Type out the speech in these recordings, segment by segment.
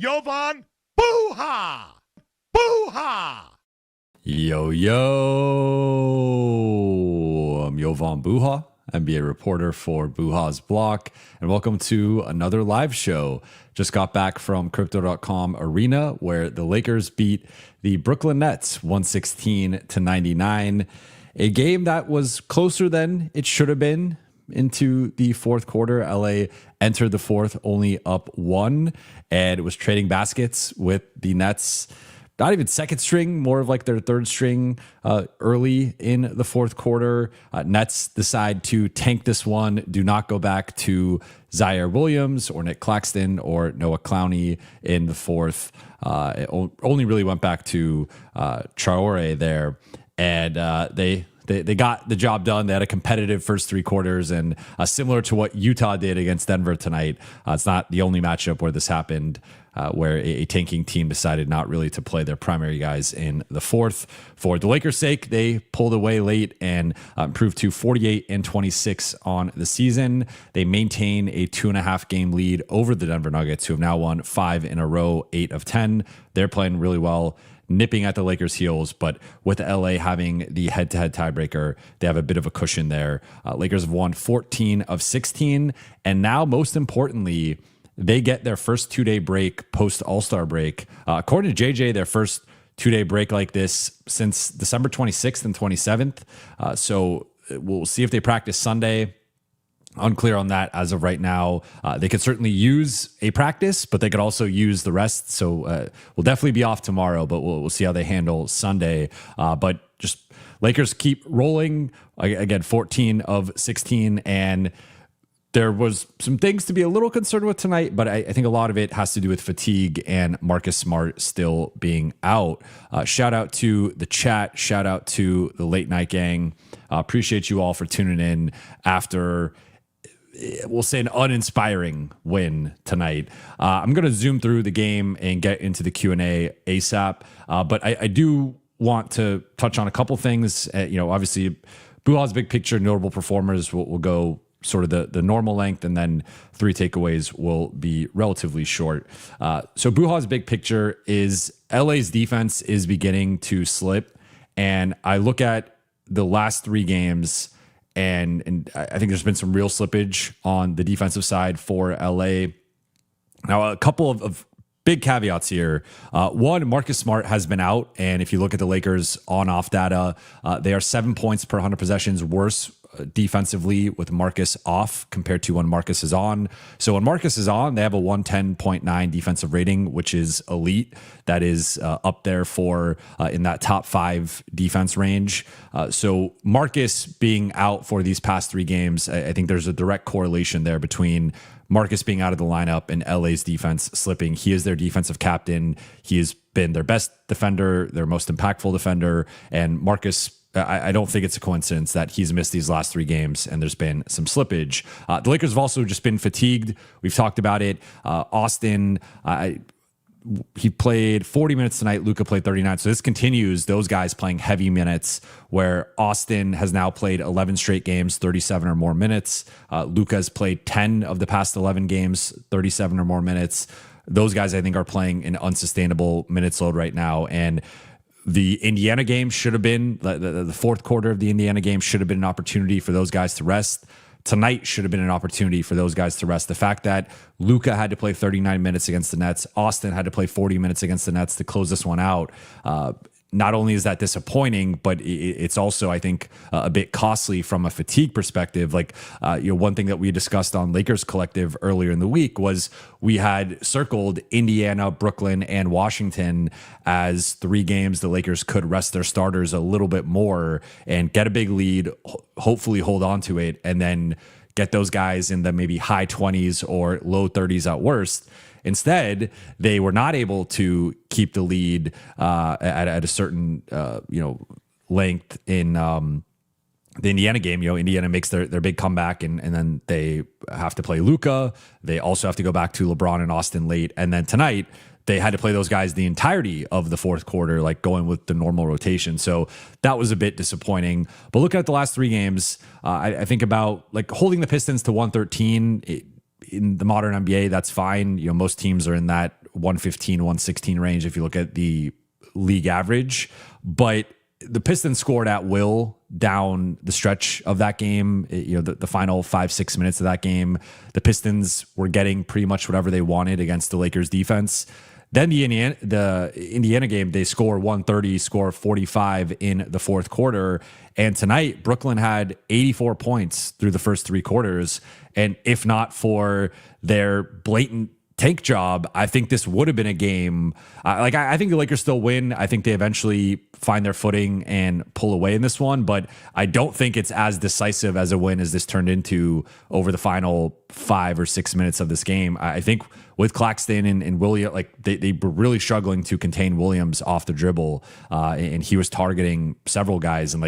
Jovan, Buha! Buha! Yo, yo, I'm Jovan Buha, NBA reporter for Buha's Block, and welcome to another live show. Just got back from Crypto.com Arena, where the Lakers beat the Brooklyn Nets 116-99, a game that was closer than it should have been into the fourth quarter. LA entered the fourth only up one, and it was trading baskets with the Nets. Not even second string, more of like their third string early in the fourth quarter. Nets decide to tank this one, do not go back to Zaire Williams or Nic Claxton or Noah Clowney in the fourth. It only really went back to Traore there, and they got the job done. They had a competitive first three quarters, and similar to what Utah did against Denver tonight, it's not the only matchup where this happened, where a tanking team decided not really to play their primary guys in the fourth. For the Lakers' sake, they pulled away late and improved to 48-26 on the season. They maintain a 2.5 game lead over the Denver Nuggets, who have now won 5 in a row, 8 of 10. They're playing really well, nipping at the Lakers' heels, but with LA having the head-to-head tiebreaker, they have a bit of a cushion there. Lakers have won 14 of 16, and now, most importantly, they get their first 2-day break post-All-Star break. According to JJ, their first 2-day break like this since December 26th and 27th. So we'll see if they practice Sunday. Unclear on that as of right now. They could certainly use a practice, but they could also use the rest. So we'll definitely be off tomorrow, but we'll see how they handle Sunday. But just Lakers keep rolling. Again, 14 of 16, and there was some things to be a little concerned with tonight, but I think a lot of it has to do with fatigue and Marcus Smart still being out. Shout out to the chat. Shout out to the late night gang. Appreciate you all for tuning in after, we'll say, an uninspiring win tonight. I'm going to zoom through the game and get into the Q&A ASAP. But I do want to touch on a couple things. Obviously, Buha's big picture, notable performers will go sort of the normal length, and then 3 takeaways will be relatively short. So Buha's big picture is LA's defense is beginning to slip. And I look at the last 3 games, and I think there's been some real slippage on the defensive side for LA. Now, a couple of big caveats here. One, Marcus Smart has been out, and if you look at the Lakers on-off data, they are 7 points per 100 possessions worse defensively with Marcus off compared to when Marcus is on. So when Marcus is on, they have a 110.9 defensive rating, which is elite. That is up there for in that top 5 defense range. So Marcus being out for these past 3 games, I think there's a direct correlation there between Marcus being out of the lineup and LA's defense slipping. He is their defensive captain. He has been their best defender, their most impactful defender, and Marcus, I don't think it's a coincidence that he's missed these last 3 games and there's been some slippage. The Lakers have also just been fatigued. We've talked about it. Austin, he played 40 minutes tonight. Luka played 39. So this continues those guys playing heavy minutes, where Austin has now played 11 straight games, 37 or more minutes. Luka has played 10 of the past 11 games, 37 or more minutes. Those guys, I think, are playing an unsustainable minutes load right now. And the Indiana game should have been, the fourth quarter of the Indiana game should have been an opportunity for those guys to rest. Tonight should have been an opportunity for those guys to rest. The fact that Luka had to play 39 minutes against the Nets, Austin had to play 40 minutes against the Nets to close this one out. Not only is that disappointing, but it's also, I think, a bit costly from a fatigue perspective. Like, one thing that we discussed on Lakers Collective earlier in the week was we had circled Indiana, Brooklyn, and Washington as 3 games the Lakers could rest their starters a little bit more and get a big lead, hopefully hold on to it, and then get those guys in the maybe high 20s or low 30s at worst. Instead, they were not able to keep the lead at a certain length in the Indiana game. Indiana makes their big comeback, and then they have to play Luka. They also have to go back to LeBron and Austin late. And then tonight, they had to play those guys the entirety of the fourth quarter, like going with the normal rotation. So that was a bit disappointing. But looking at the last 3 games, I think about like holding the Pistons to 113. In the modern NBA, that's fine. Most teams are in that 115, 116 range if you look at the league average. But the Pistons scored at will down the stretch of that game. The final 5-6 minutes of that game, the Pistons were getting pretty much whatever they wanted against the Lakers defense. Then the Indiana game, they score 130, score 45 in the fourth quarter. And tonight, Brooklyn had 84 points through the first three quarters. And if not for their blatant tank job, I think this would have been a game. I think the Lakers still win. I think they eventually find their footing and pull away in this one, but I don't think it's as decisive as a win as this turned into over the final 5 or 6 minutes of this game. I think with Claxton and Williams, they were really struggling to contain Williams off the dribble, and he was targeting several guys. And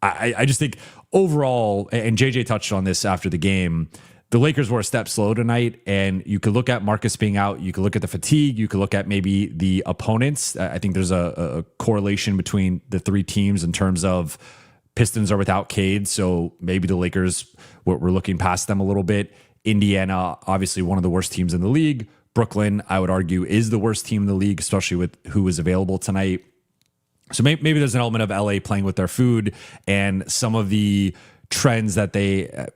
I just think overall, and JJ touched on this after the game, the Lakers were a step slow tonight, and you could look at Marcus being out. You could look at the fatigue. You could look at maybe the opponents. I think there's a correlation between the three teams in terms of Pistons are without Cade, so maybe the Lakers were looking past them a little bit. Indiana, obviously one of the worst teams in the league. Brooklyn, I would argue, is the worst team in the league, especially with who is available tonight. So maybe there's an element of LA playing with their food and some of the trends that they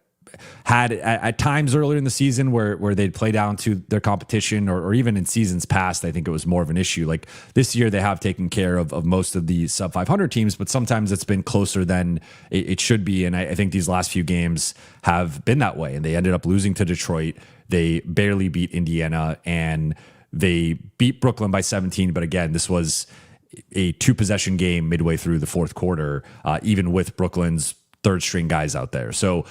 had at times earlier in the season where they'd play down to their competition, or even in seasons past, I think it was more of an issue. Like this year, they have taken care of most of the sub 500 teams, but sometimes it's been closer than it should be. And I think these last few games have been that way. And they ended up losing to Detroit. They barely beat Indiana, and they beat Brooklyn by 17. But again, this was a 2-possession game midway through the fourth quarter, even with Brooklyn's third string guys out there. So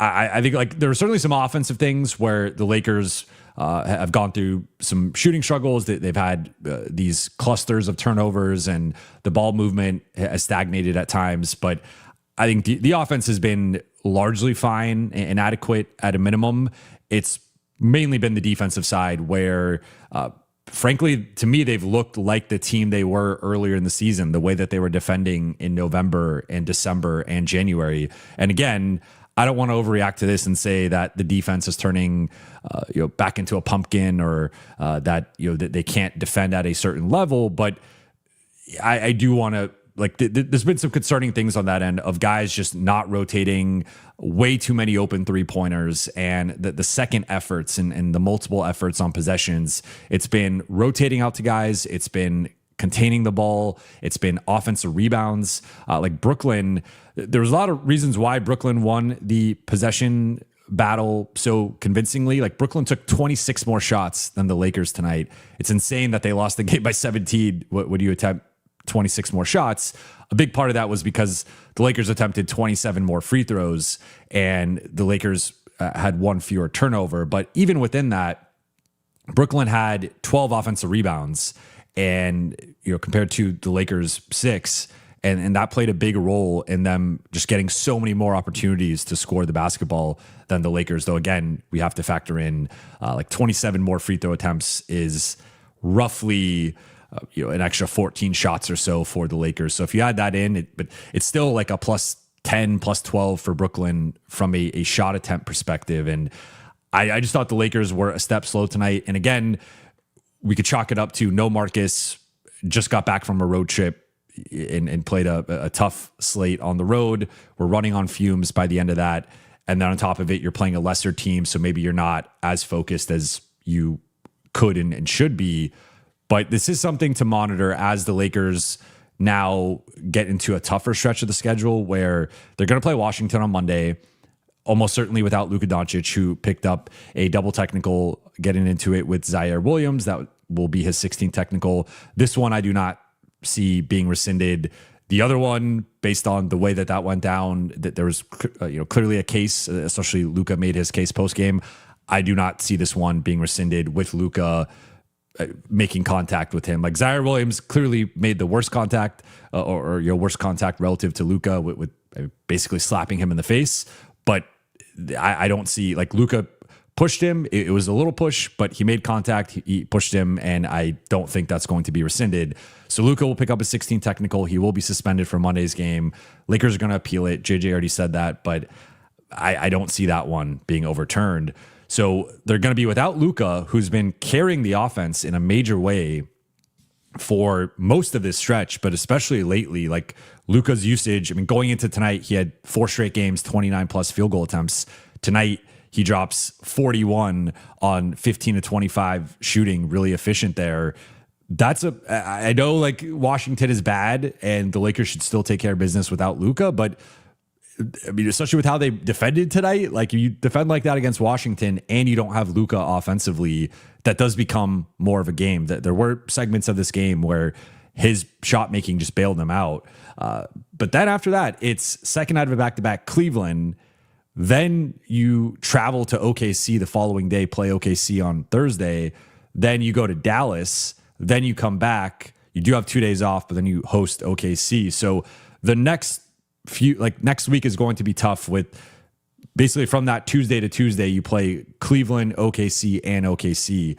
I think there are certainly some offensive things where the Lakers have gone through some shooting struggles. They've had these clusters of turnovers, and the ball movement has stagnated at times. But I think the offense has been largely fine and adequate at a minimum. It's mainly been the defensive side where, frankly, to me, they've looked like the team they were earlier in the season, the way that they were defending in November and December and January. And again, I don't want to overreact to this and say that the defense is turning, back into a pumpkin, or that they can't defend at a certain level. But I do want to there's been some concerning things on that end of guys just not rotating, way too many open 3-pointers, and the second efforts and the multiple efforts on possessions. It's been rotating out to guys. It's been containing the ball. It's been offensive rebounds. Brooklyn, there was a lot of reasons why Brooklyn won the possession battle so convincingly. Brooklyn took 26 more shots than the Lakers tonight. It's insane that they lost the game by 17. Would you attempt 26 more shots? A big part of that was because the Lakers attempted 27 more free throws, and the Lakers had one fewer turnover. But even within that, Brooklyn had 12 offensive rebounds, and compared to the Lakers 6, and that played a big role in them just getting so many more opportunities to score the basketball than the Lakers. Though again, we have to factor in 27 more free throw attempts is roughly an extra 14 shots or so for the Lakers. So if you add that in, but it's still like a plus 10, plus 12 for Brooklyn from a shot attempt perspective. And I just thought the Lakers were a step slow tonight. And again, we could chalk it up to no Marcus, just got back from a road trip and played a tough slate on the road. We're running on fumes by the end of that. And then on top of it, you're playing a lesser team. So maybe you're not as focused as you could and should be. But this is something to monitor as the Lakers now get into a tougher stretch of the schedule where they're going to play Washington on Monday, almost certainly without Luka Doncic, who picked up a double technical getting into it with Zaire Williams. That will be his 16th technical. This one I do not see being rescinded. The other one, based on the way that went down, that there was clearly a case, especially Luka made his case post-game. I do not see this one being rescinded with Luka making contact with him. Zaire Williams clearly made the worst contact or worst contact relative to Luka with basically slapping him in the face. But I don't see Luka pushed him. It was a little push, but he made contact. He pushed him, and I don't think that's going to be rescinded. So Luka will pick up a 16 technical. He will be suspended for Monday's game. Lakers are going to appeal it. JJ already said that, but I don't see that one being overturned. So they're going to be without Luka, who's been carrying the offense in a major way for most of this stretch, but especially lately. Like Luka's usage, I mean, going into tonight, he had 4 straight games, 29 plus field goal attempts. Tonight, he drops 41 on 15 to 25 shooting, really efficient there. I know like Washington is bad and the Lakers should still take care of business without Luka, but I mean, especially with how they defended tonight, like you defend like that against Washington and you don't have Luka offensively, that does become more of a game. There were segments of this game where his shot making just bailed them out. But then after that, it's second night of a back-to-back Cleveland. Then you travel to OKC the following day, play OKC on Thursday. Then you go to Dallas. Then you come back. You do have 2 days off, but then you host OKC. So the next week is going to be tough with basically from that Tuesday to Tuesday, you play Cleveland, OKC, and OKC,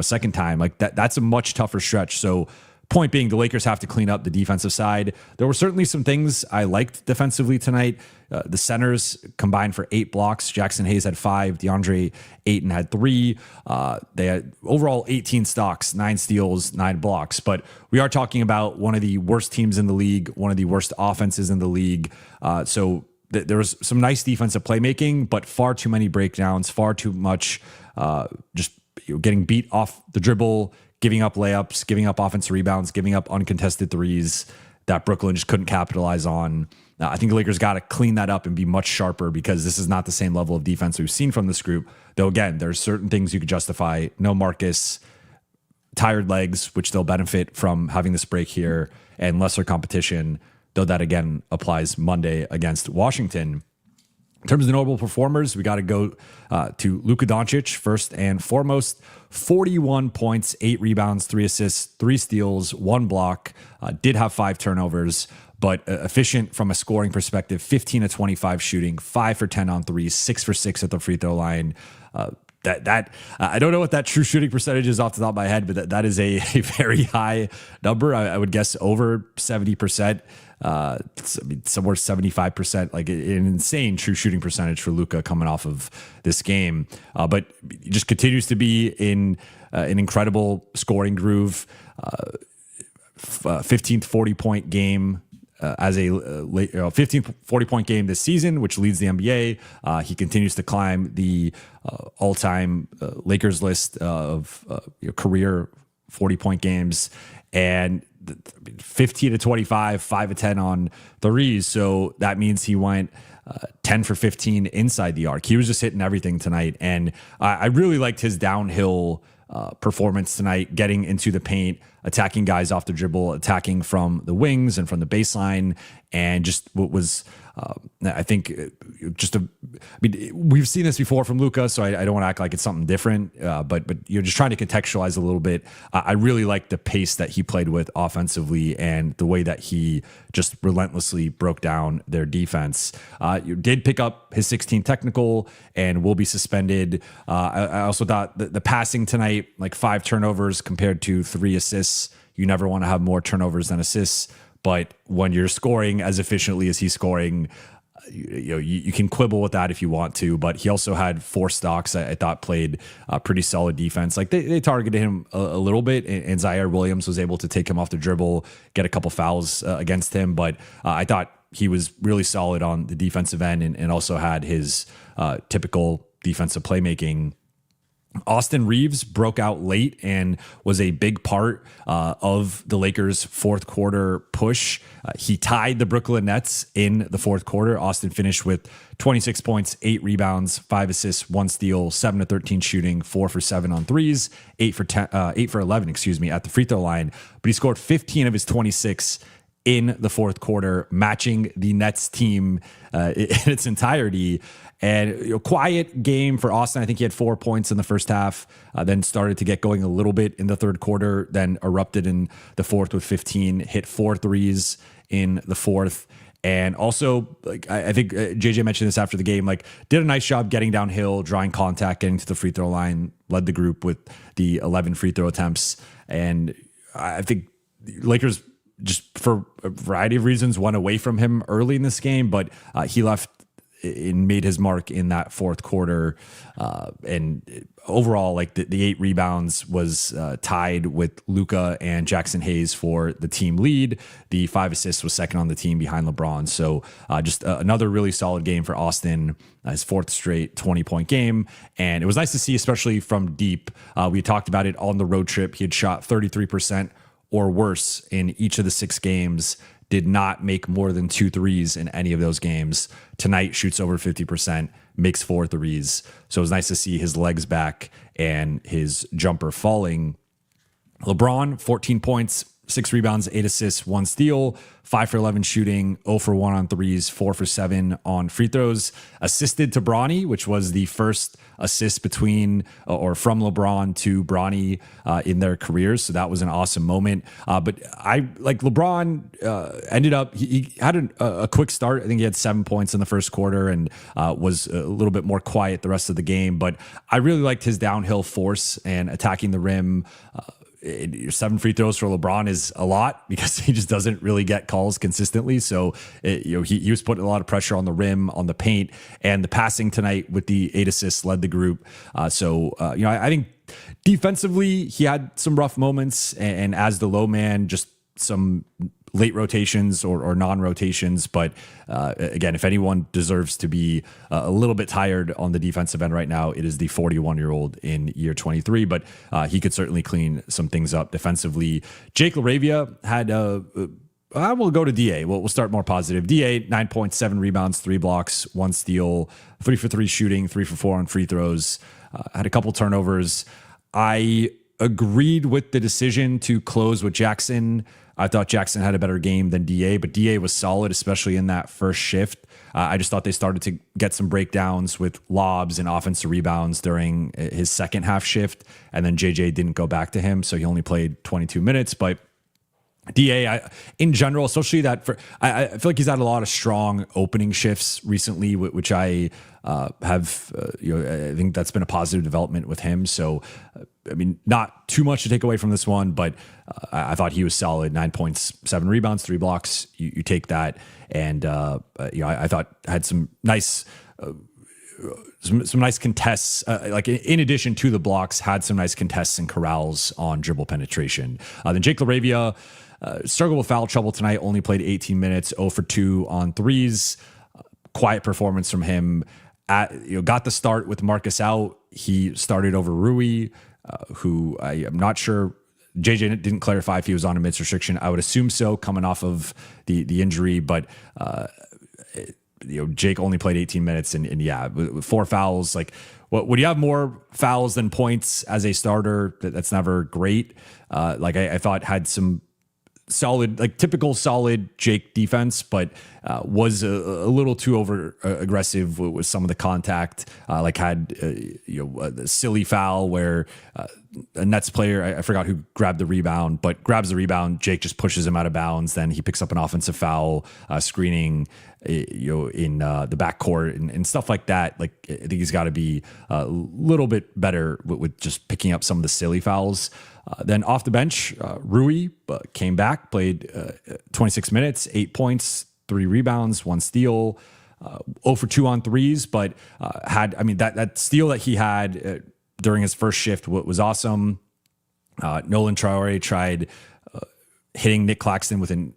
second time. Like that's a much tougher stretch. So point being, the Lakers have to clean up the defensive side. There were certainly some things I liked defensively tonight. The centers combined for 8 blocks. Jackson Hayes had 5. DeAndre Ayton had 3. They had overall 18 stocks, 9 steals, 9 blocks. But we are talking about one of the worst teams in the league, one of the worst offenses in the league. So there was some nice defensive playmaking, but far too many breakdowns, far too much getting beat off the dribble, giving up layups, giving up offensive rebounds, giving up uncontested threes that Brooklyn just couldn't capitalize on. I think the Lakers got to clean that up and be much sharper because this is not the same level of defense we've seen from this group. Though, again, there's certain things you could justify. No Marcus, tired legs, which they'll benefit from having this break here, and lesser competition, though that, again, applies Monday against Washington. In terms of notable performers, we got to go to Luka Doncic first and foremost. 41 points, 8 rebounds, 3 assists, 3 steals, 1 block. Did have 5 turnovers, but efficient from a scoring perspective. 15 to 25 shooting, 5 for 10 on 3, 6 for 6 at the free throw line. I don't know what that true shooting percentage is off the top of my head, but that is a very high number. I would guess over 70%. Somewhere 75%, like an insane true shooting percentage for Luka coming off of this game. But he just continues to be in an incredible scoring groove. 15th 40-point game as a 15th 40-point game this season, which leads the NBA. He continues to climb the all-time Lakers list of career 40-point games, and 15 to 25, 5 to 10 on threes. So that means he went 10 for 15 inside the arc. He was just hitting everything tonight. And I really liked his downhill performance tonight, getting into the paint, attacking guys off the dribble, attacking from the wings and from the baseline. And just what was, I think, we've seen this before from Luka, so I don't want to act like it's something different. But you're just trying to contextualize a little bit. I really like the pace that he played with offensively and the way that he just relentlessly broke down their defense. You did pick up his 16th technical and will be suspended. I also thought the passing tonight, like 5 turnovers compared to 3 assists. You never want to have more turnovers than assists. But when you're scoring as efficiently as he's scoring, you can quibble with that if you want to. But he also had 4 stocks I thought played pretty solid defense. Like they targeted him a little bit, and Zaire Williams was able to take him off the dribble, get a couple fouls against him. But I thought he was really solid on the defensive end and also had his typical defensive playmaking. Austin Reeves broke out late and was a big part of the Lakers' fourth quarter push. He tied the Brooklyn Nets in the fourth quarter. Austin finished with 26 points, 8 rebounds, 5 assists, 1 steal, 7 to 13 shooting, 4 for 7 on threes, 8 for 11, at the free throw line. But he scored 15 of his 26 in the fourth quarter, matching the Nets team in its entirety. And quiet game for Austin. I think he had 4 points in the first half, then started to get going a little bit in the third quarter, then erupted in the fourth with 15, hit 4 threes in the fourth. And also, like I think JJ mentioned this after the game, like did a nice job getting downhill, drawing contact, getting to the free throw line, led the group with the 11 free throw attempts. And I think Lakers, just for a variety of reasons, went away from him early in this game, but he left and made his mark in that fourth quarter. And overall, like the 8 rebounds was tied with Luka and Jackson Hayes for the team lead. The 5 assists was second on the team behind LeBron. So just another really solid game for Austin, his 4th straight 20-point game. And it was nice to see, especially from deep. We talked about it on the road trip. He had shot 33% or worse in each of the 6 games, did not make more than 2 threes in any of those games. Tonight shoots over 50%, makes 4 threes. So it was nice to see his legs back and his jumper falling. LeBron, 14 points, 6 rebounds, 8 assists, 1 steal, 5 for 11 shooting, 0 for 1 on threes, 4 for 7 on free throws. Assisted to Bronny, which was the first assist between or from LeBron to Bronny in their careers. So that was an awesome moment. But I like LeBron ended up, he had a quick start. I think he had 7 points in the first quarter and was a little bit more quiet the rest of the game. But I really liked his downhill force and attacking the rim. 7 free throws for LeBron is a lot because he just doesn't really get calls consistently. So he was putting a lot of pressure on the rim, on the paint, and the passing tonight with the 8 assists led the group. I think defensively he had some rough moments, and as the low man, just some late rotations or non-rotations. But again, if anyone deserves to be a little bit tired on the defensive end right now, it is the 41-year-old in year 23. But he could certainly clean some things up defensively. Jake LaRavia had I will go to DA. We'll start more positive. DA, 9 points, 7 rebounds, 3 blocks, 1 steal, 3 for 3 shooting, 3 for 4 on free throws. Had a couple turnovers. I agreed with the decision to close with Jackson. I thought Jackson had a better game than DA, but DA was solid, especially in that first shift. I just thought they started to get some breakdowns with lobs and offensive rebounds during his second half shift, and then JJ didn't go back to him, so he only played 22 minutes. But DA, in general, especially I feel like he's had a lot of strong opening shifts recently, which I have, I think that's been a positive development with him. So, I mean, not too much to take away from this one, but I thought he was solid. 9 points, 7 rebounds, 3 blocks. You take that, and I thought had some nice. Some nice contests, like in addition to the blocks, had some nice contests and corrals on dribble penetration. Then Jake LaRavia struggled with foul trouble tonight, only played 18 minutes, 0 for 2 on threes. Quiet performance from him. Got the start with Marcus out. He started over Rui, who I am not sure. JJ didn't clarify if he was on a minutes restriction. I would assume so, coming off of the injury, but Jake only played 18 minutes and yeah, with 4 fouls. Like, would you have more fouls than points as a starter? That's never great. I thought had some solid, like typical solid Jake defense, but was a little too over aggressive with some of the contact. Had the silly foul where a Nets player, I forgot who grabbed the rebound, but grabs the rebound. Jake just pushes him out of bounds. Then he picks up an offensive foul, screening, in the backcourt and stuff like that. Like, I think he's got to be a little bit better with just picking up some of the silly fouls. Then off the bench, Rui came back, played 26 minutes, 8 points, 3 rebounds, 1 steal, 0 for 2 on threes, but that steal that he had during his first shift was awesome. Nolan Traore tried hitting Nic Claxton with an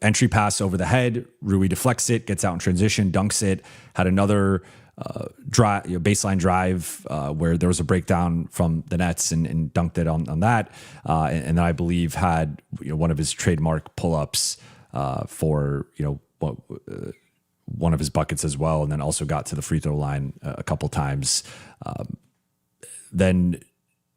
entry pass over the head. Rui deflects it, gets out in transition, dunks it. Had another baseline drive where there was a breakdown from the Nets and dunked it on that. And then I believe had one of his trademark pull-ups for one of his buckets as well, and then also got to the free throw line a couple times. Then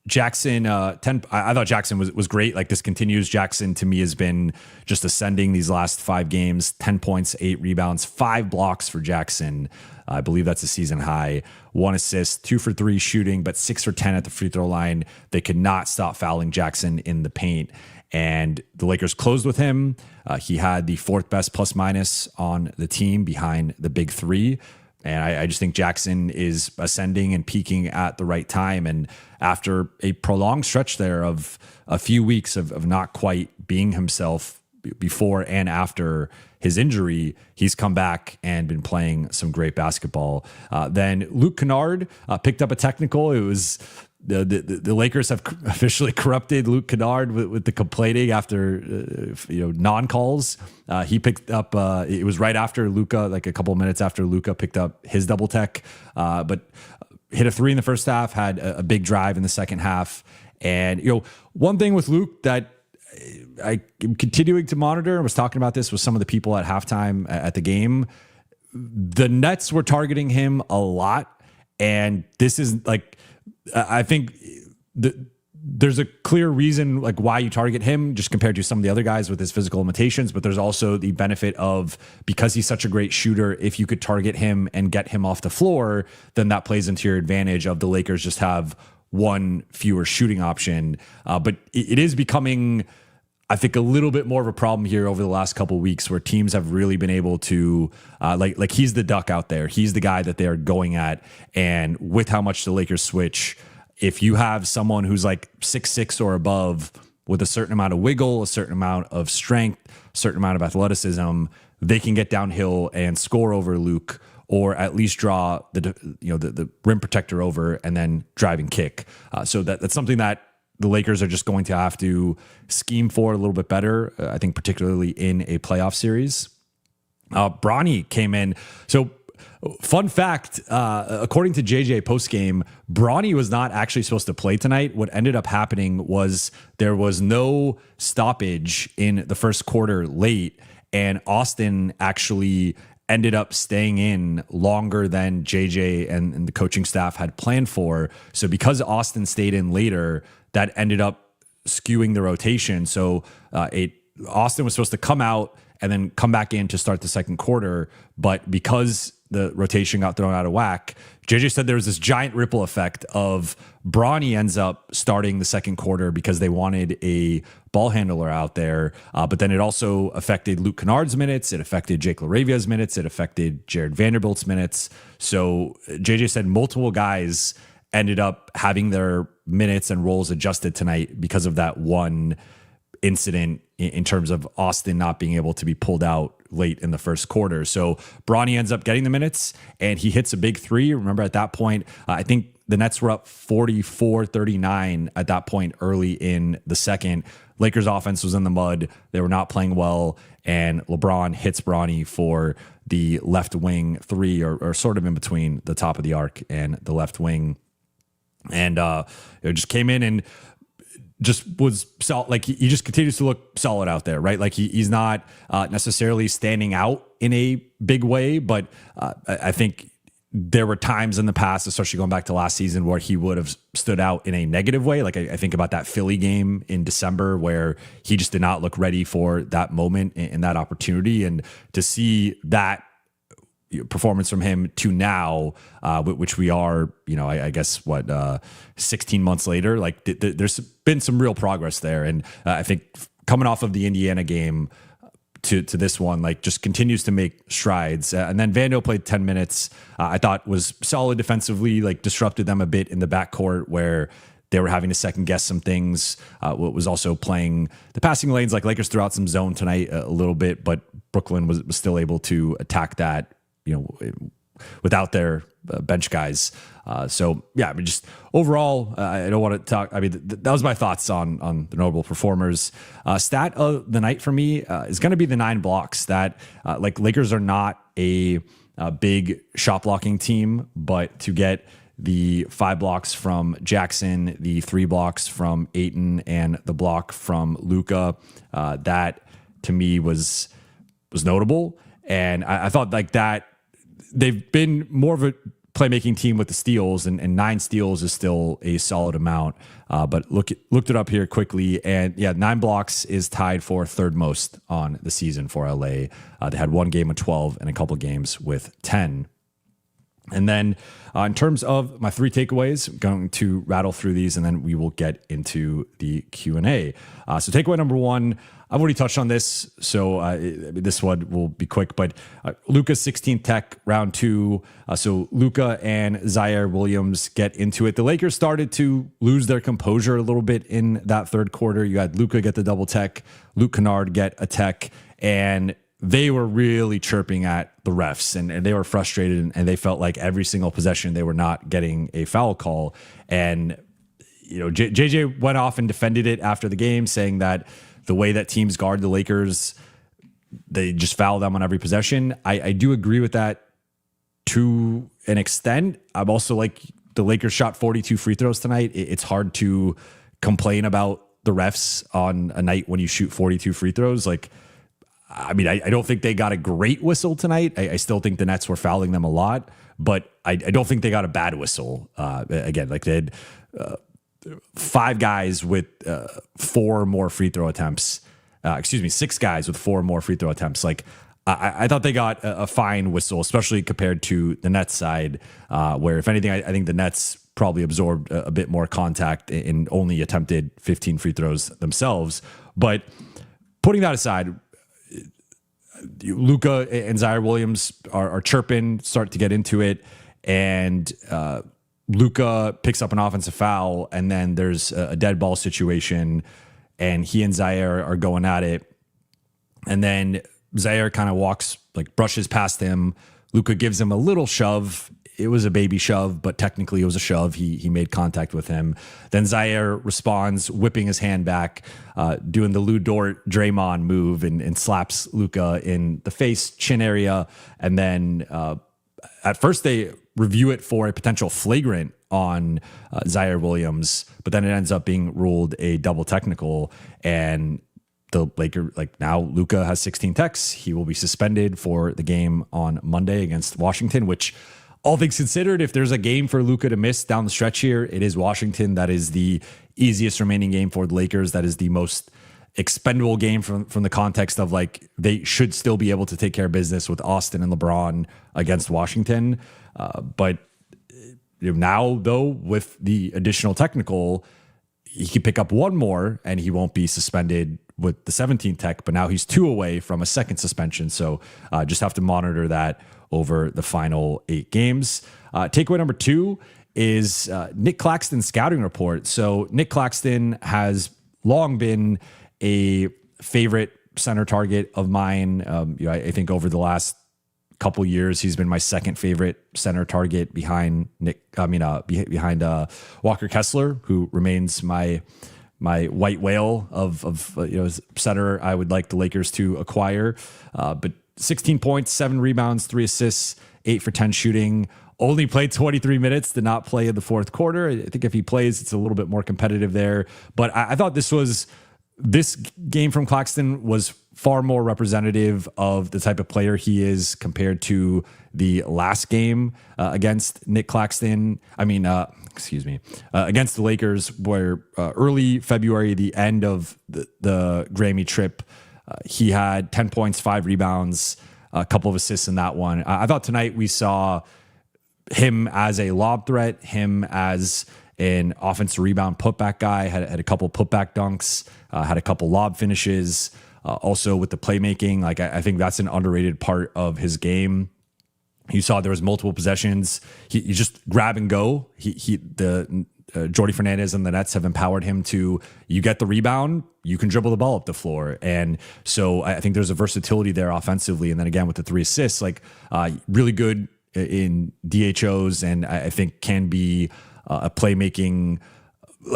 Jackson, I thought Jackson was great. Like, this continues. Jackson to me has been just ascending these last 5 games. 10 points, 8 rebounds, 5 blocks for Jackson. I believe that's a season high. 1 assist, 2 for 3 shooting, but 6 for 10 at the free throw line. They could not stop fouling Jackson in the paint. And the Lakers closed with him. He had the 4th best plus minus on the team behind the big 3. And I just think Jackson is ascending and peaking at the right time. And after a prolonged stretch there of a few weeks of not quite being himself, before and after his injury, he's come back and been playing some great basketball. Then Luke Kennard picked up a technical. It was the Lakers have officially corrupted Luke Kennard with the complaining after non-calls. He picked up. It was right after Luka, like a couple of minutes after Luka picked up his double tech, but hit a 3 in the first half. Had a big drive in the second half. And one thing with Luke that I am continuing to monitor, and was talking about this with some of the people at halftime at the game. The Nets were targeting him a lot, and this is like, I think there's a clear reason like why you target him just compared to some of the other guys with his physical limitations, but there's also the benefit of, because he's such a great shooter, if you could target him and get him off the floor, then that plays into your advantage of the Lakers just have one fewer shooting option. But it is becoming, I think, a little bit more of a problem here over the last couple of weeks, where teams have really been able to like he's the duck out there. He's the guy that they are going at. And with how much the Lakers switch, if you have someone who's like 6'6" or above with a certain amount of wiggle, a certain amount of strength, a certain amount of athleticism, they can get downhill and score over Luke, or at least draw the rim protector over and then drive and kick. So that's something that the Lakers are just going to have to scheme for a little bit better, I think, particularly in a playoff series. Bronny came in. So fun fact, according to JJ postgame, Bronny was not actually supposed to play tonight. What ended up happening was there was no stoppage in the first quarter late, and Austin actually ended up staying in longer than JJ and the coaching staff had planned for. So because Austin stayed in later, that ended up skewing the rotation. So Austin was supposed to come out and then come back in to start the second quarter. But because the rotation got thrown out of whack, JJ said there was this giant ripple effect of Bronny ends up starting the second quarter because they wanted a ball handler out there. But then it also affected Luke Kennard's minutes. It affected Jake LaRavia's minutes. It affected Jared Vanderbilt's minutes. So JJ said multiple guys ended up having their minutes and roles adjusted tonight because of that one incident in terms of Austin not being able to be pulled out late in the first quarter. So Bronny ends up getting the minutes and he hits a big 3. Remember at that point, I think the Nets were up 44-39 at that point early in the second. Lakers offense was in the mud. They were not playing well. And LeBron hits Bronny for the left wing 3, or sort of in between the top of the arc and the left wing. And it just came in and just was like he just continues to look solid out there, right? Like he's not necessarily standing out in a big way, but I think there were times in the past, especially going back to last season, where he would have stood out in a negative way. Like I think about that Philly game in December where he just did not look ready for that moment and that opportunity. And to see that performance from him to now, which we are, I guess 16 months later, like there's been some real progress there. And I think coming off of the Indiana game to this one, like just continues to make strides. And then Vando played 10 minutes. I thought was solid defensively, like disrupted them a bit in the backcourt where they were having to second guess some things. Was also playing the passing lanes. Like Lakers threw out some zone tonight a little bit, but Brooklyn was still able to attack that, without their bench guys. So yeah, I mean, just overall, I don't want to talk. I mean, that was my thoughts on the notable performers. Stat of the night for me is going to be the 9 blocks. That like Lakers are not a big shot blocking team, but to get the 5 blocks from Jackson, the 3 blocks from Ayton, and the block from Luka, that to me was notable. And I thought like that. They've been more of a playmaking team with the steals, and 9 steals is still a solid amount. But looked it up here quickly, and yeah, 9 blocks is tied for 3rd most on the season for LA. They had one game with 12 and a couple games with 10. And then in terms of my 3 takeaways, I'm going to rattle through these and then we will get into the Q&A. So takeaway number 1, I've already touched on this, so this one will be quick, but Luka's 16th tech, round 2. So Luka and Zaire Williams get into it. The Lakers started to lose their composure a little bit in that third quarter. You had Luka get the double tech, Luke Kennard get a tech, and they were really chirping at the refs and they were frustrated and they felt like every single possession they were not getting a foul call. And, JJ went off and defended it after the game, saying that the way that teams guard the Lakers, they just foul them on every possession. I do agree with that to an extent. I'm also like, the Lakers shot 42 free throws tonight. It's hard to complain about the refs on a night when you shoot 42 free throws. I don't think they got a great whistle tonight. I still think the Nets were fouling them a lot, but I don't think they got a bad whistle. Again, they had 5 guys with 4 more free throw attempts. 6 guys with 4 more free throw attempts. I thought they got a fine whistle, especially compared to the Nets side, where if anything, I think the Nets probably absorbed a bit more contact and only attempted 15 free throws themselves. But putting that aside, Luka and Zaire Williams are chirping, start to get into it, and Luka picks up an offensive foul, and then there's a dead ball situation, and he and Zaire are going at it, and then Zaire kind of brushes past him. Luka gives him a little shove. It was a baby shove, but technically it was a shove. He made contact with him. Then Zaire responds, whipping his hand back, doing the Lou Dort Draymond move and slaps Luka in the face, chin area. And then at first they review it for a potential flagrant on Zaire Williams, but then it ends up being ruled a double technical. And the Lakers, now Luka has 16 techs. He will be suspended for the game on Monday against Washington, which, all things considered, if there's a game for Luka to miss down the stretch here, it is Washington. That is the easiest remaining game for the Lakers. That is the most expendable game from the context of they should still be able to take care of business with Austin and LeBron against Washington. But now, though, with the additional technical, he can pick up 1 more and he won't be suspended with the 17th tech, but now he's 2 away from a second suspension. So just have to monitor that over the final 8 games. Takeaway number 2 is Nic Claxton's scouting report. So Nic Claxton has long been a favorite center target of mine. I think over the last couple years, he's been my second favorite center target behind Walker Kessler, who remains my white whale of center I would like the Lakers to acquire. But 16 points, 7 rebounds, 3 assists, 8 for 10 shooting. Only played 23 minutes, did not play in the fourth quarter. I think if he plays, it's a little bit more competitive there. But I thought this game from Claxton was far more representative of the type of player he is compared to the last game against Nic Claxton. Against the Lakers, where early February, the end of the Grammy trip, he had 10 points, 5 rebounds, a couple of assists in that one. I thought tonight we saw him as a lob threat, him as an offensive rebound putback guy, had a couple putback dunks, had a couple lob finishes. Also with the playmaking, I think that's an underrated part of his game. You saw there was multiple possessions. He just grab and go. Jordi Fernandez and the Nets have empowered him to, you get the rebound, you can dribble the ball up the floor. And so I think there's a versatility there offensively. And then again, with the 3 assists, really good in DHOs, and I think can be a playmaking,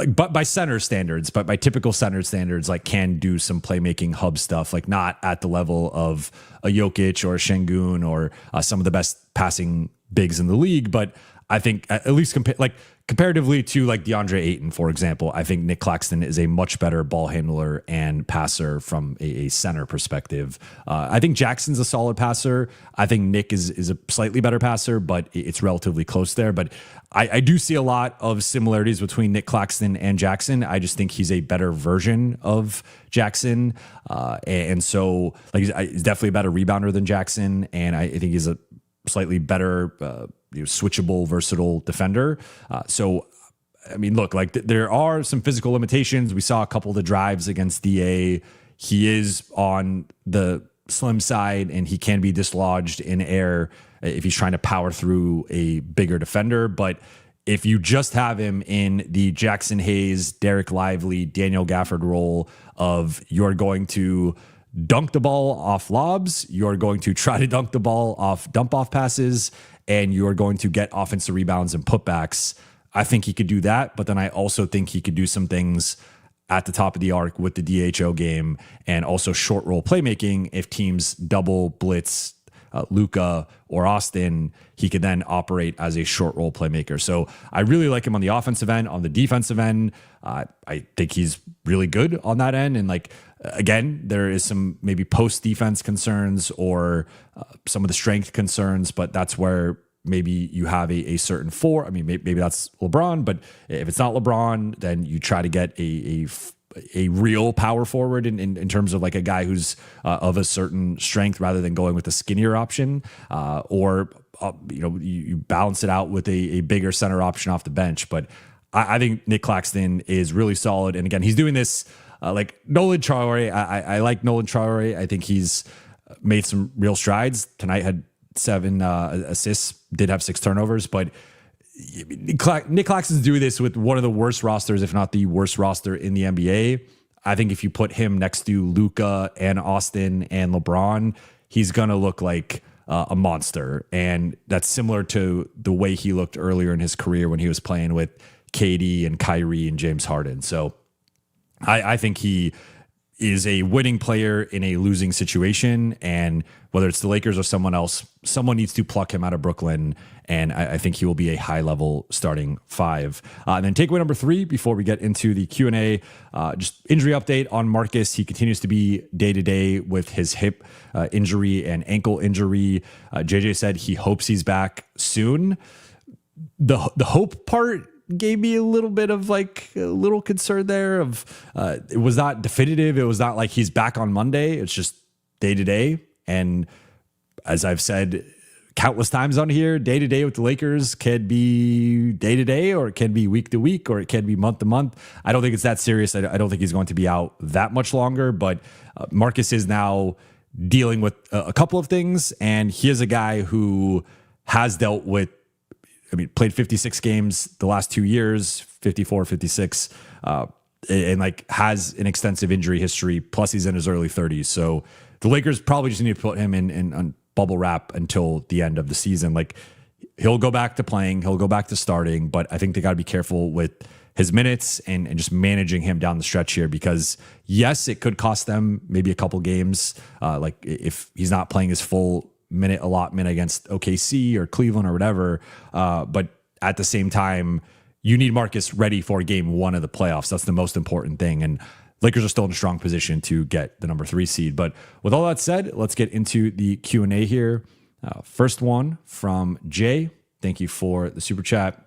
but by center standards, but by typical center standards, can do some playmaking hub stuff, not at the level of a Jokic or a Şengün or some of the best passing bigs in the league. But I think at least comparatively to DeAndre Ayton, for example, I think Nic Claxton is a much better ball handler and passer from a center perspective. I think Jackson's a solid passer. I think Nick is a slightly better passer, but it's relatively close there. But I do see a lot of similarities between Nic Claxton and Jackson. I just think he's a better version of Jackson. And so he's definitely a better rebounder than Jackson. And I think he's a slightly better switchable, versatile defender. So, I mean, look, like there are some physical limitations. We saw a couple of the drives against DA. He is on the slim side and he can be dislodged in air if he's trying to power through a bigger defender. But if you just have him in the Jackson Hayes, Derek Lively, Daniel Gafford role of you're going to dunk the ball off lobs, you're going to try to dunk the ball off dump off passes, and you're going to get offensive rebounds and putbacks, I think he could do that. But then I also think he could do some things at the top of the arc with the DHO game and also short roll playmaking. If teams double blitz Luka or Austin, he could then operate as a short roll playmaker. So I really like him on the offensive end. On the defensive end, I think he's really good on that end. And like, again, there is some maybe post defense concerns or some of the strength concerns, but that's where maybe you have a certain four. I mean, maybe that's LeBron, but if it's not LeBron, then you try to get a real power forward in terms of like a guy who's of a certain strength rather than going with the skinnier option, or you balance it out with a bigger center option off the bench. But I think Nic Claxton is really solid. And again, he's doing this like Nolan Traore. I like Nolan Traore. I think he's made some real strides. Tonight had 7 assists, did have 6 turnovers, but Nic Claxton's doing this with one of the worst rosters, if not the worst roster in the NBA. I think if you put him next to Luka and Austin and LeBron, he's going to look like a monster. And that's similar to the way he looked earlier in his career when he was playing with KD and Kyrie and James Harden. So I think he is a winning player in a losing situation. And whether it's the Lakers or someone else, someone needs to pluck him out of Brooklyn. And I think he will be a high-level starting 5. And then takeaway number 3, before we get into the Q&A, just injury update on Marcus. He continues to be day-to-day with his hip injury and ankle injury. JJ said he hopes he's back soon. The hope part gave me a little bit of like a little concern there of it was not definitive. It was not like he's back on Monday. It's just day to day. And as I've said countless times on here, day to day with the Lakers can be day to day, or it can be week to week, or it can be month to month. I don't think it's that serious. I don't think he's going to be out that much longer, but Marcus is now dealing with a couple of things. And he is a guy who has dealt with, played 56 games the last 2 years, 54, 56, and like has an extensive injury history. Plus he's in his early 30s. So the Lakers probably just need to put him in bubble wrap until the end of the season. Like he'll go back to playing, he'll go back to starting, but I think they got to be careful with his minutes and just managing him down the stretch here, because yes, it could cost them maybe a couple games. Like if he's not playing his full minute allotment against OKC or Cleveland or whatever. But at the same time, you need Marcus ready for game 1 of the playoffs. That's the most important thing. And Lakers are still in a strong position to get the number 3 seed. But with all that said, let's get into the Q&A here. First one from Jay. Thank you for the super chat.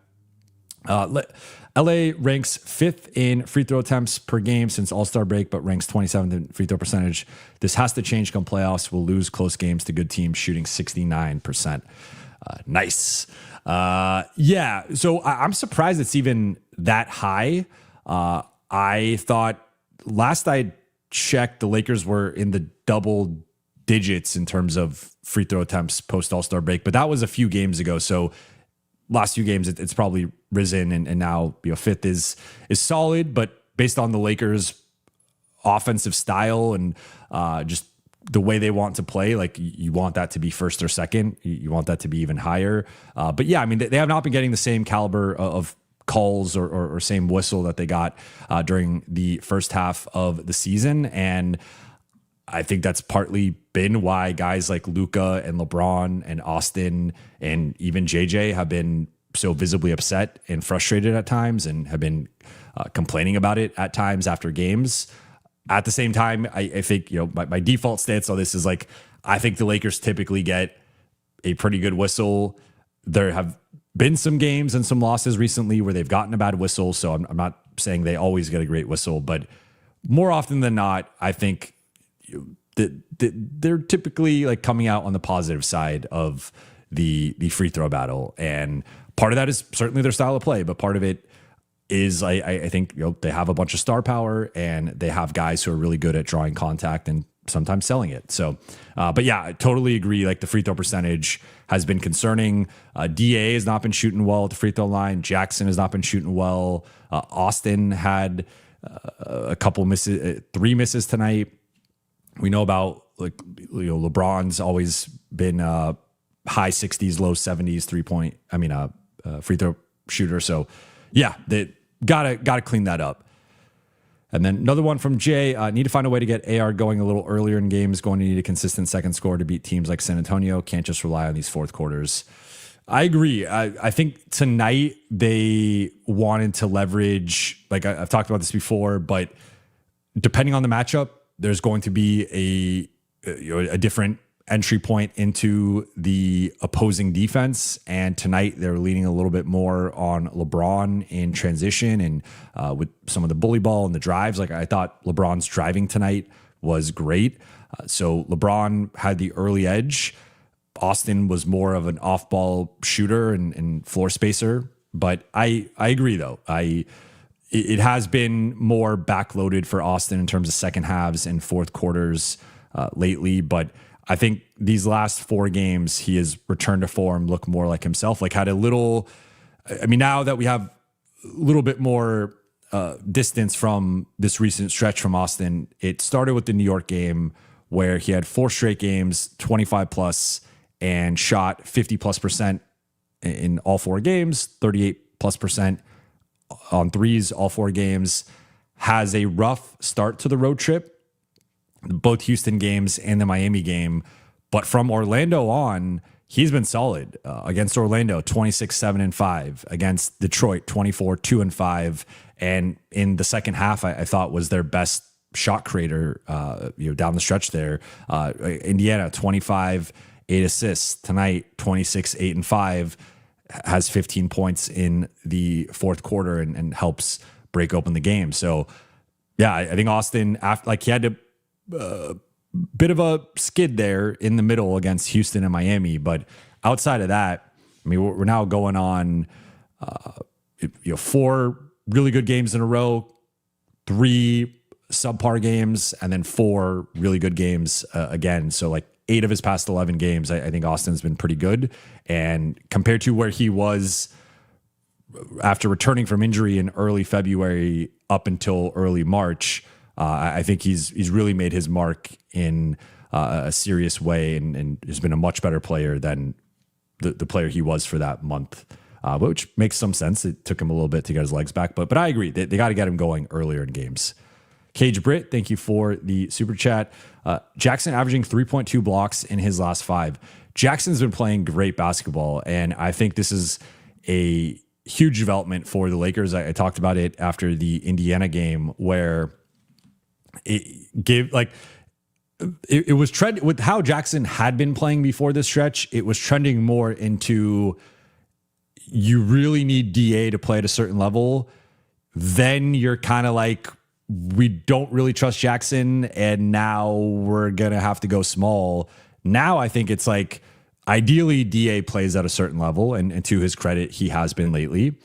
LA ranks 5th in free throw attempts per game since All-Star break, but ranks 27th in free throw percentage. This has to change come playoffs. We'll lose close games to good teams shooting 69%. Nice. Yeah. So I'm surprised it's even that high. I thought last I checked, the Lakers were in the double digits in terms of free throw attempts post All-Star break, but that was a few games ago. So last few games, it's probably risen, and now 5th is solid. But based on the Lakers' offensive style and just the way they want to play, like you want that to be first or second. You want that to be even higher. But yeah, they have not been getting the same caliber of calls or same whistle that they got during the first half of the season, and I think that's partly been why guys like Luka and LeBron and Austin and even JJ have been so visibly upset and frustrated at times and have been complaining about it at times after games. At the same time, I think, my default stance on this is like, I think the Lakers typically get a pretty good whistle. There have been some games and some losses recently where they've gotten a bad whistle. So I'm not saying they always get a great whistle, but more often than not, I think they're typically like coming out on the positive side of the free throw battle. And part of that is certainly their style of play, but part of it is I think they have a bunch of star power and they have guys who are really good at drawing contact and sometimes selling it. So, but yeah, I totally agree. Like the free throw percentage has been concerning. DA has not been shooting well at the free throw line. Jackson has not been shooting well. Austin had a couple misses, 3 misses tonight. We know about LeBron's always been high 60s, low 70s free throw shooter. So yeah, they gotta clean that up. And then another one from Jay, need to find a way to get AR going a little earlier in games, going to need a consistent second score to beat teams like San Antonio. Can't just rely on these fourth quarters. I agree. I think tonight they wanted to leverage, like I've talked about this before, but depending on the matchup, there's going to be a different entry point into the opposing defense. And tonight they're leaning a little bit more on LeBron in transition and with some of the bully ball and the drives. Like I thought LeBron's driving tonight was great. So LeBron had the early edge. Austin was more of an off-ball shooter and floor spacer. But I agree though. It has been more backloaded for Austin in terms of second halves and fourth quarters lately, but I think these last 4 games, he has returned to form, looked more like himself, like had a little, now that we have a little bit more distance from this recent stretch from Austin, it started with the New York game where he had 4 straight games, 25 plus, and shot 50 plus % in all 4 games, 38 plus % on threes, all 4 games, has a rough start to the road trip, both Houston games and the Miami game. But from Orlando on, he's been solid. Against Orlando, 26-7-5. Against Detroit, 24-2-5. And in the second half, I thought was their best shot creator down the stretch there. Indiana, 25, 8 assists. Tonight, 26-8-5. Has 15 points in the fourth quarter and helps break open the game. So, yeah, I think Austin, he had to bit of a skid there in the middle against Houston and Miami, but outside of that, we're now going on 4 really good games in a row, 3 subpar games, and then 4 really good games again. So like 8 of his past 11 games, I think Austin's been pretty good. And compared to where he was after returning from injury in early February up until early March, I think he's really made his mark in a serious way and has been a much better player than the player he was for that month, which makes some sense. It took him a little bit to get his legs back, but I agree. They got to get him going earlier in games. Cage Britt, thank you for the super chat. Jackson averaging 3.2 blocks in his last 5. Jackson's been playing great basketball, and I think this is a huge development for the Lakers. I talked about it after the Indiana game where it gave it was trend with how Jackson had been playing before this stretch. It was trending more into you really need DA to play at a certain level. Then you're kind of like, we don't really trust Jackson, and now we're gonna have to go small. Now I think it's like ideally DA plays at a certain level, and to his credit, he has been lately.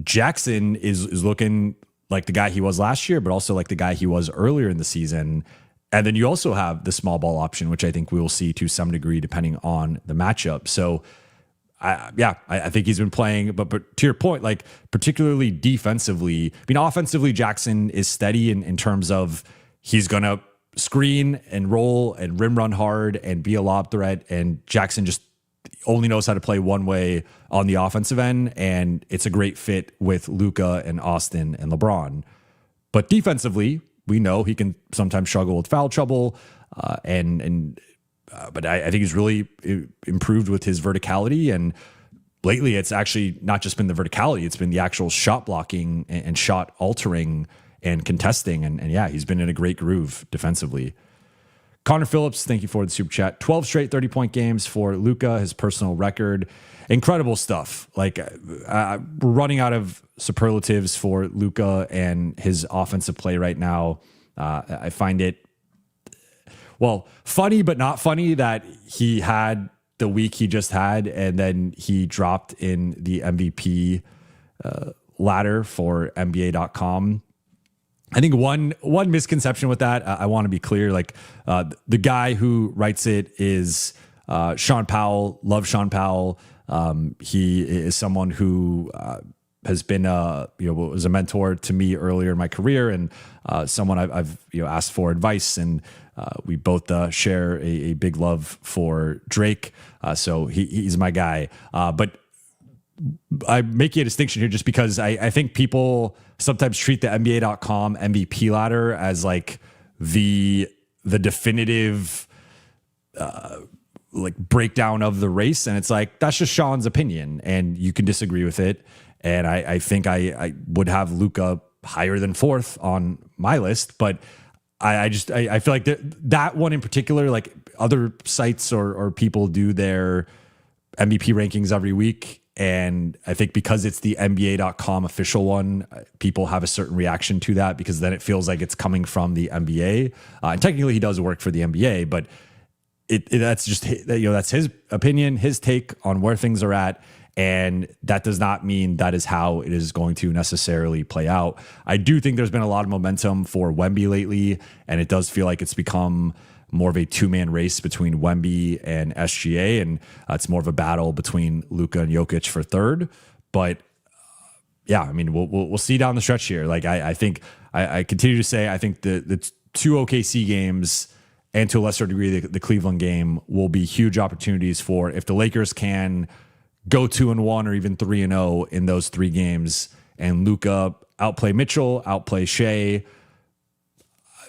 Jackson is looking like the guy he was last year, but also like the guy he was earlier in the season. And then you also have the small ball option, which I think we will see to some degree depending on the matchup. So I think he's been playing, but to your point, like particularly defensively, offensively, Jackson is steady in terms of he's going to screen and roll and rim run hard and be a lob threat. And Jackson just only knows how to play one way on the offensive end. And it's a great fit with Luka and Austin and LeBron. But defensively, we know he can sometimes struggle with foul trouble. But I think he's really improved with his verticality. And lately, it's actually not just been the verticality, it's been the actual shot blocking and shot altering and contesting. And yeah, he's been in a great groove defensively. Connor Phillips, thank you for the super chat. 12 straight 30-point games for Luka, his personal record. Incredible stuff. Like we're running out of superlatives for Luka and his offensive play right now. I find it, well, funny but not funny that he had the week he just had, and then he dropped in the MVP ladder for NBA.com. I think one misconception with that, I want to be clear, like the guy who writes it is Sean Powell. Love Sean Powell. He is someone who has been was a mentor to me earlier in my career, and someone I've asked for advice, and we both share a big love for Drake. So he's my guy. But I'm making a distinction here just because I think people sometimes treat the NBA.com MVP ladder as like the definitive like breakdown of the race. And it's like, that's just Sean's opinion and you can disagree with it. And I think I would have Luka higher than fourth on my list, but I feel like that one in particular, like other sites or people do their MVP rankings every week. And I think because it's the NBA.com official one, people have a certain reaction to that because then it feels like it's coming from the NBA. And technically he does work for the NBA, but that's just, that's his opinion, his take on where things are at. And that does not mean that is how it is going to necessarily play out. I do think there's been a lot of momentum for Wemby lately, and it does feel like it's become more of a two-man race between Wemby and SGA, and it's more of a battle between Luka and Jokic for third. But yeah, I mean, we'll see down the stretch here. Like I think I continue to say I think the two OKC games and to a lesser degree the Cleveland game will be huge opportunities for if the Lakers can go 2-1 or even 3-0 in those three games, and Luka outplay Mitchell, outplay Shea.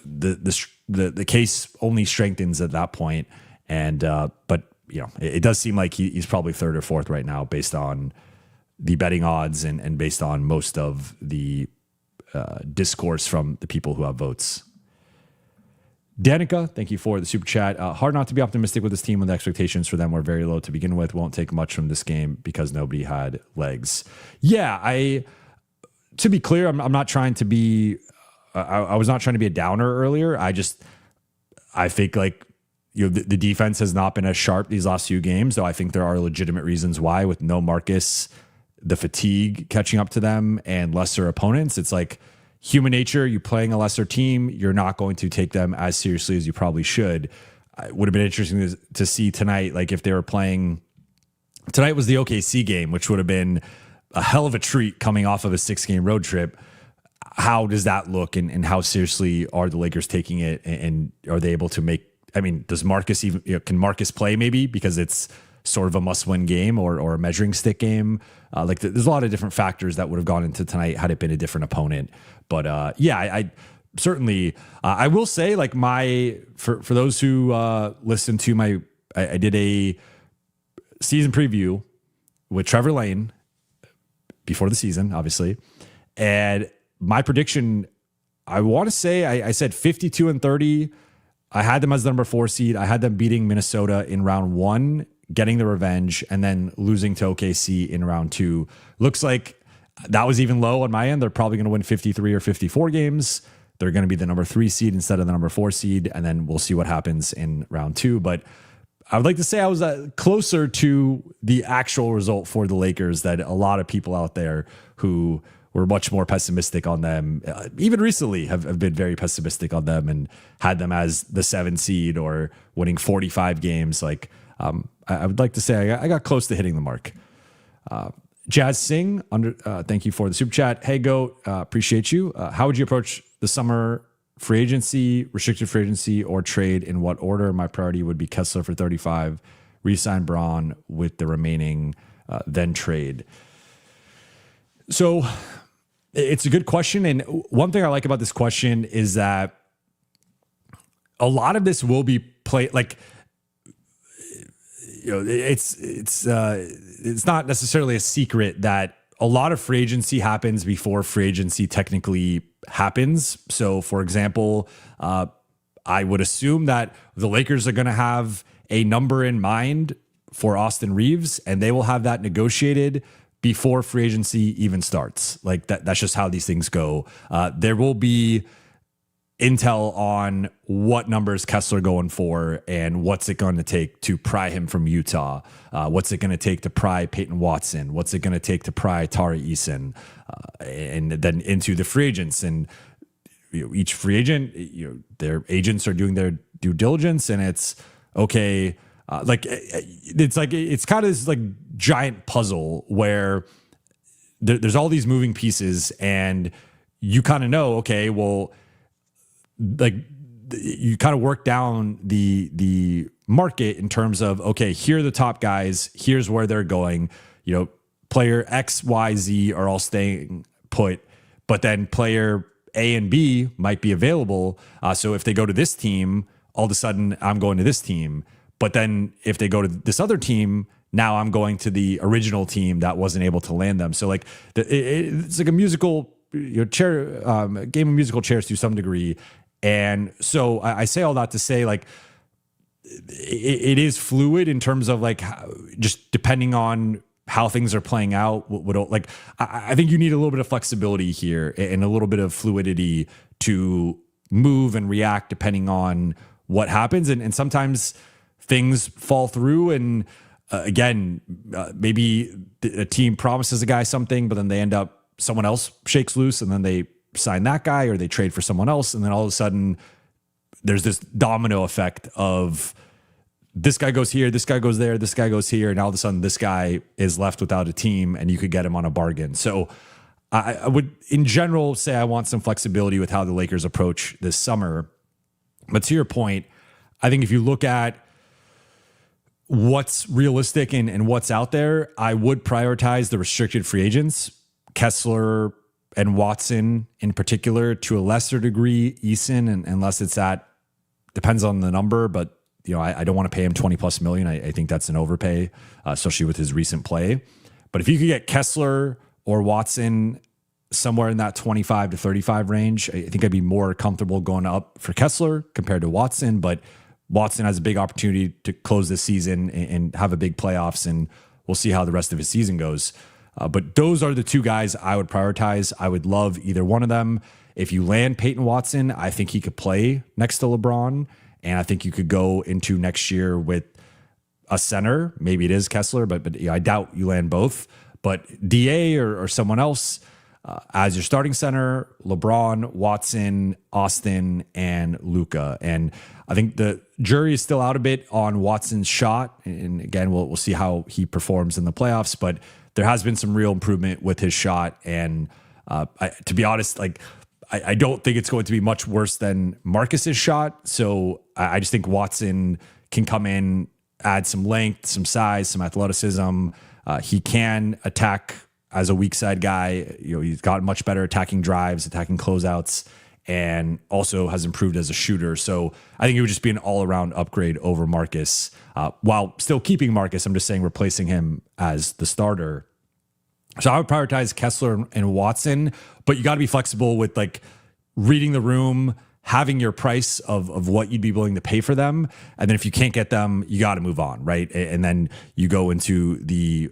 The case only strengthens at that point. And but it does seem like he's probably third or fourth right now based on the betting odds and based on most of the discourse from the people who have votes. Danica, thank you for the super chat. Hard not to be optimistic with this team when the expectations for them were very low to begin with. Won't take much from this game because nobody had legs. Yeah, to be clear, I'm not trying to be. I was not trying to be a downer earlier. I think like the defense has not been as sharp these last few games, though I think there are legitimate reasons why. With no Marcus, the fatigue catching up to them, and lesser opponents, it's like human nature. You playing a lesser team, you're not going to take them as seriously as you probably should. It would have been interesting to see tonight, like if they were playing. Tonight was the OKC game, which would have been a hell of a treat coming off of a 6-game road trip. How does that look, and how seriously are the Lakers taking it, and are they able to make? I mean, does Marcus even can Marcus play maybe because it's sort of a must-win game or a measuring stick game? Like there's a lot of different factors that would have gone into tonight had it been a different opponent. But yeah, I certainly I will say like for those who listen to I did a season preview with Trevor Lane before the season, obviously, and my prediction, I want to say I said 52-30. I had them as the number 4 seed. I had them beating Minnesota in round 1, getting the revenge, and then losing to OKC in round 2. Looks like that was even low on my end. They're probably going to win 53 or 54 games. They're going to be the number 3 seed instead of the number 4 seed, and then we'll see what happens in round 2. But I would like to say I was closer to the actual result for the Lakers than a lot of people out there who were much more pessimistic on them. Even recently have been very pessimistic on them and had them as the 7 seed or winning 45 games. Like I would like to say I got close to hitting the mark. Jazz Singh, thank you for the super chat. Hey, Goat, appreciate you. How would you approach the summer free agency, restricted free agency, or trade? In what order? My priority would be Kessler for 35, re-sign Braun with the remaining, then trade. So it's a good question. And one thing I like about this question is that a lot of this will be played like, it's not necessarily a secret that a lot of free agency happens before free agency technically happens. So for example, I would assume that the Lakers are going to have a number in mind for Austin Reeves, and they will have that negotiated before free agency even starts. Like that's just how these things go. There will be intel on what numbers Kessler going for and what's it going to take to pry him from Utah. What's it going to take to pry Peyton Watson? What's it going to take to pry Tari Eason? And then into the free agents. And each free agent, their agents are doing their due diligence, and it's okay. It's kind of this like giant puzzle where there's all these moving pieces, and you kind of know, okay, well, like you kind of work down the market in terms of, okay, here are the top guys, here's where they're going. Player X, Y, Z are all staying put, but then player A and B might be available. So if they go to this team, all of a sudden I'm going to this team. But then if they go to this other team, now I'm going to the original team that wasn't able to land them. So like it's like a musical chair, game of musical chairs to some degree. And so I say all that to say, like, it is fluid in terms of like just depending on how things are playing out. I think you need a little bit of flexibility here and a little bit of fluidity to move and react depending on what happens. And sometimes things fall through. And maybe a team promises a guy something, but then they end up, someone else shakes loose and then they sign that guy or they trade for someone else. And then all of a sudden there's this domino effect of this guy goes here, this guy goes there, this guy goes here. And all of a sudden this guy is left without a team and you could get him on a bargain. So I would in general say I want some flexibility with how the Lakers approach this summer. But to your point, I think if you look at what's realistic and what's out there, I would prioritize the restricted free agents, Kessler and Watson in particular, to a lesser degree, Eason, and unless it's depends on the number, but I don't want to pay him $20+ million. I think that's an overpay, especially with his recent play. But if you could get Kessler or Watson somewhere in that 25 to 35 range, I think I'd be more comfortable going up for Kessler compared to Watson. But Watson has a big opportunity to close this season and have a big playoffs, and we'll see how the rest of his season goes. But those are the two guys I would prioritize. I would love either one of them. If you land Peyton Watson, I think he could play next to LeBron. And I think you could go into next year with a center. Maybe it is Kessler, but I doubt you land both. But DA or someone else as your starting center, LeBron, Watson, Austin, and Luka. And I think the jury is still out a bit on Watson's shot. And again, we'll see how he performs in the playoffs. But there has been some real improvement with his shot. And to be honest, I don't think it's going to be much worse than Marcus's shot. So I just think Watson can come in, add some length, some size, some athleticism. He can attack as a weak side guy. He's gotten much better attacking drives, attacking closeouts, and also has improved as a shooter. So I think it would just be an all-around upgrade over Marcus. While still keeping Marcus, I'm just saying replacing him as the starter. So I would prioritize Kessler and Watson, but you got to be flexible with reading the room, having your price of what you'd be willing to pay for them. And then if you can't get them, you got to move on, right? And then you go into the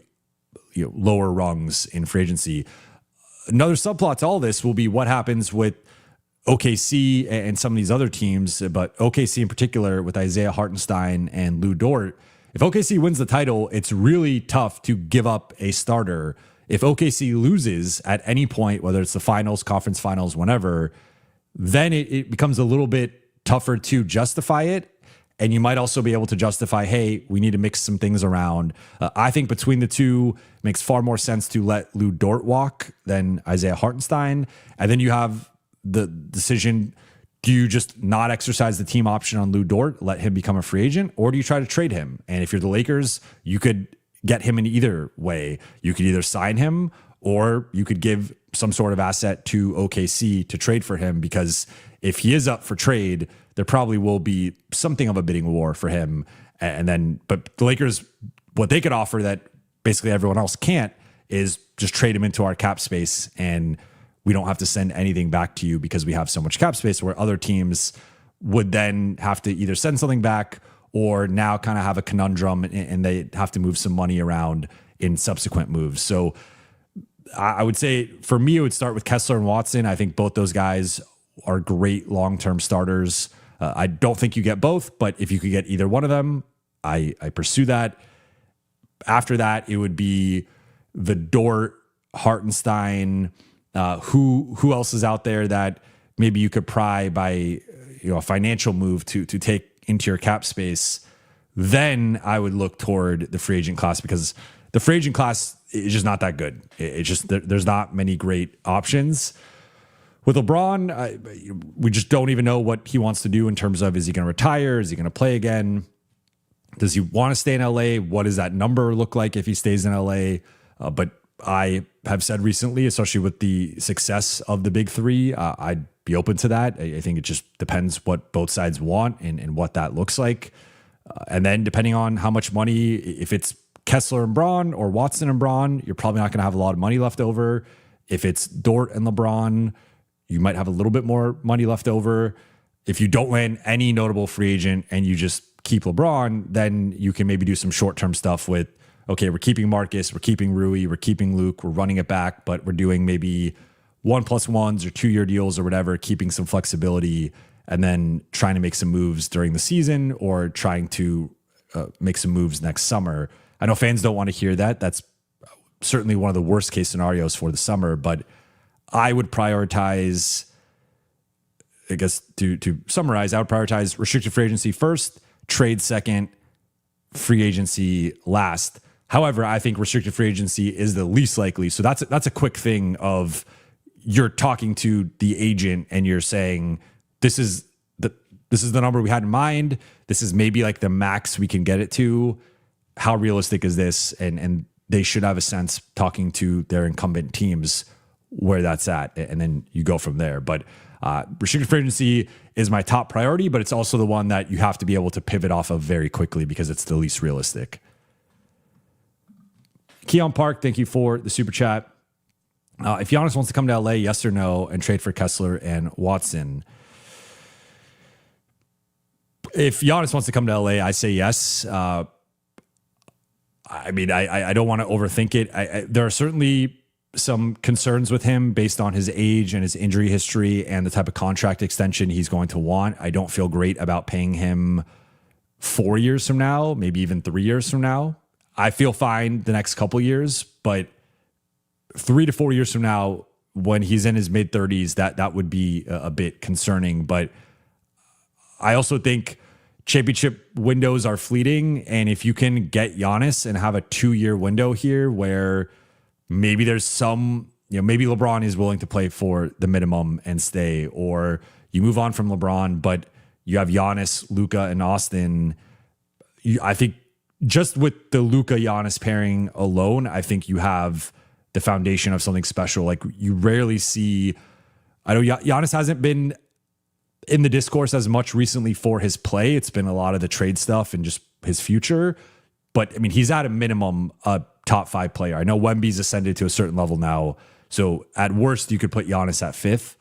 lower rungs in free agency. Another subplot to all this will be what happens with OKC and some of these other teams, but OKC in particular with Isaiah Hartenstein and Lou Dort. If OKC wins the title, it's really tough to give up a starter. If OKC loses at any point, whether it's the finals, conference finals, whenever, then it becomes a little bit tougher to justify it. And you might also be able to justify, hey, we need to mix some things around. I think between the two, it makes far more sense to let Lou Dort walk than Isaiah Hartenstein. And then you have the decision, do you just not exercise the team option on Lou Dort, let him become a free agent, or do you try to trade him? And if you're the Lakers, you could get him in either way. You could either sign him or you could give some sort of asset to OKC to trade for him, because if he is up for trade, there probably will be something of a bidding war for him. And then, but the Lakers, what they could offer that basically everyone else can't is just trade him into our cap space, and we don't have to send anything back to you because we have so much cap space, where other teams would then have to either send something back or now kind of have a conundrum and they have to move some money around in subsequent moves. So I would say for me, it would start with Kessler and Watson. I think both those guys are great long-term starters. I don't think you get both, but if you could get either one of them, I pursue that. After that, it would be the Dort, Hartenstein. Who else is out there that maybe you could pry by a financial move to take into your cap space? Then I would look toward the free agent class, because the free agent class is just not that good. It's just there's not many great options. With LeBron, we just don't even know what he wants to do in terms of, is he going to retire? Is he going to play again? Does he want to stay in LA? What does that number look like if he stays in LA? But I have said recently, especially with the success of the big three, I'd be open to that. I think it just depends what both sides want and what that looks like. And then depending on how much money, if it's Kessler and Braun or Watson and Braun, you're probably not going to have a lot of money left over. If it's Dort and LeBron, you might have a little bit more money left over. If you don't land any notable free agent and you just keep LeBron, then you can maybe do some short-term stuff with, okay, we're keeping Marcus, we're keeping Rui, we're keeping Luke, we're running it back, but we're doing maybe 1+1s or 2-year deals or whatever, keeping some flexibility, and then trying to make some moves during the season or trying to make some moves next summer. I know fans don't want to hear that. That's certainly one of the worst case scenarios for the summer, but I would prioritize, I guess to summarize, I would prioritize restricted free agency first, trade second, free agency last. However, I think restricted free agency is the least likely. So that's a quick thing of, you're talking to the agent and you're saying, this is the number we had in mind. This is maybe like the max we can get it to. How realistic is this? And they should have a sense, talking to their incumbent teams, where that's at. And then you go from there. But restricted free agency is my top priority, but it's also the one that you have to be able to pivot off of very quickly because it's the least realistic. Keon Park, thank you for the super chat. If Giannis wants to come to LA, yes or no, and trade for Kessler and Watson. If Giannis wants to come to LA, I say yes. I mean, I don't want to overthink it. There are certainly some concerns with him based on his age and his injury history and the type of contract extension he's going to want. I don't feel great about paying him 4 years from now, maybe even 3 years from now. I feel fine the next couple years, but 3 to 4 years from now, when he's in his mid 30s, that would be a bit concerning. But I also think championship windows are fleeting. And if you can get Giannis and have a 2-year window here where maybe there's some, maybe LeBron is willing to play for the minimum and stay, or you move on from LeBron, but you have Giannis, Luka, and Austin. I think just with the Luka Giannis pairing alone, I think you have the foundation of something special. Like, you rarely see, I know Giannis hasn't been in the discourse as much recently for his play. It's been a lot of the trade stuff and just his future. But I mean, he's at a minimum a top 5 player. I know Wemby's ascended to a certain level now. So at worst, you could put Giannis at 5th.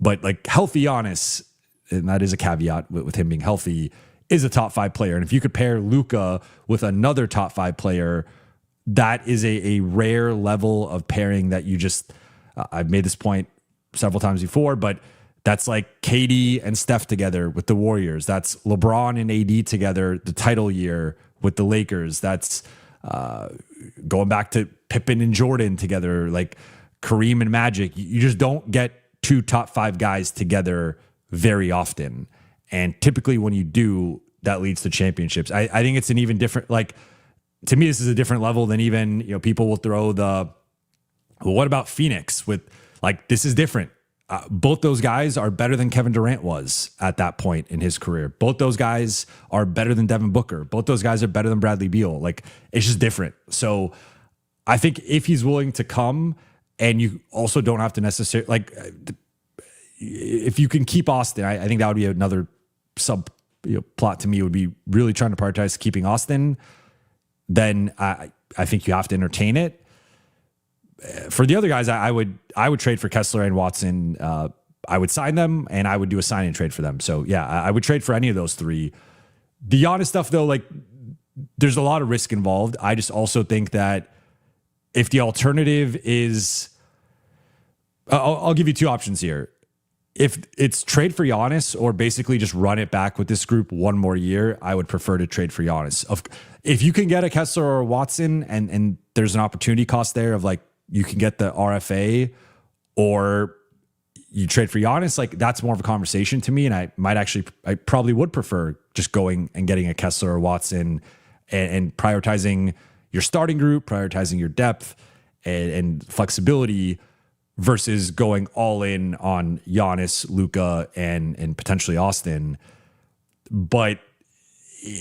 But like, healthy Giannis, and that is a caveat with him being healthy, is a top 5 player. And if you could pair Luka with another top 5 player, that is a rare level of pairing that you just, I've made this point several times before, but that's like KD and Steph together with the Warriors. That's LeBron and AD together the title year with the Lakers. That's going back to Pippen and Jordan together, like Kareem and Magic. You just don't get 2 top 5 guys together very often. And typically when you do, that leads to championships. I think it's an even different, like, to me, this is a different level than even, people will throw well, what about Phoenix with, like, this is different. Both those guys are better than Kevin Durant was at that point in his career. Both those guys are better than Devin Booker. Both those guys are better than Bradley Beal. Like, it's just different. So I think if he's willing to come, and you also don't have to necessarily, like, if you can keep Austin, I think that would be another sub plot to me, would be really trying to prioritize keeping Austin. Then I think you have to entertain it. For the other guys, I would trade for Kessler and Watson. I would sign them, and I would do a sign and trade for them. So yeah, I would trade for any of those 3. The Giannis stuff, though, like, there's a lot of risk involved. I just also think that if the alternative is, I'll give you 2 options here. if it's trade for Giannis or basically just run it back with this group one more year, I would prefer to trade for Giannis. If you can get a Kessler or a Watson and there's an opportunity cost there of like you can get the RFA or you trade for Giannis, like that's more of a conversation to me. And I probably would prefer just going and getting a Kessler or Watson and prioritizing your starting group, prioritizing your depth and flexibility versus going all in on Giannis, Luka, and potentially Austin. But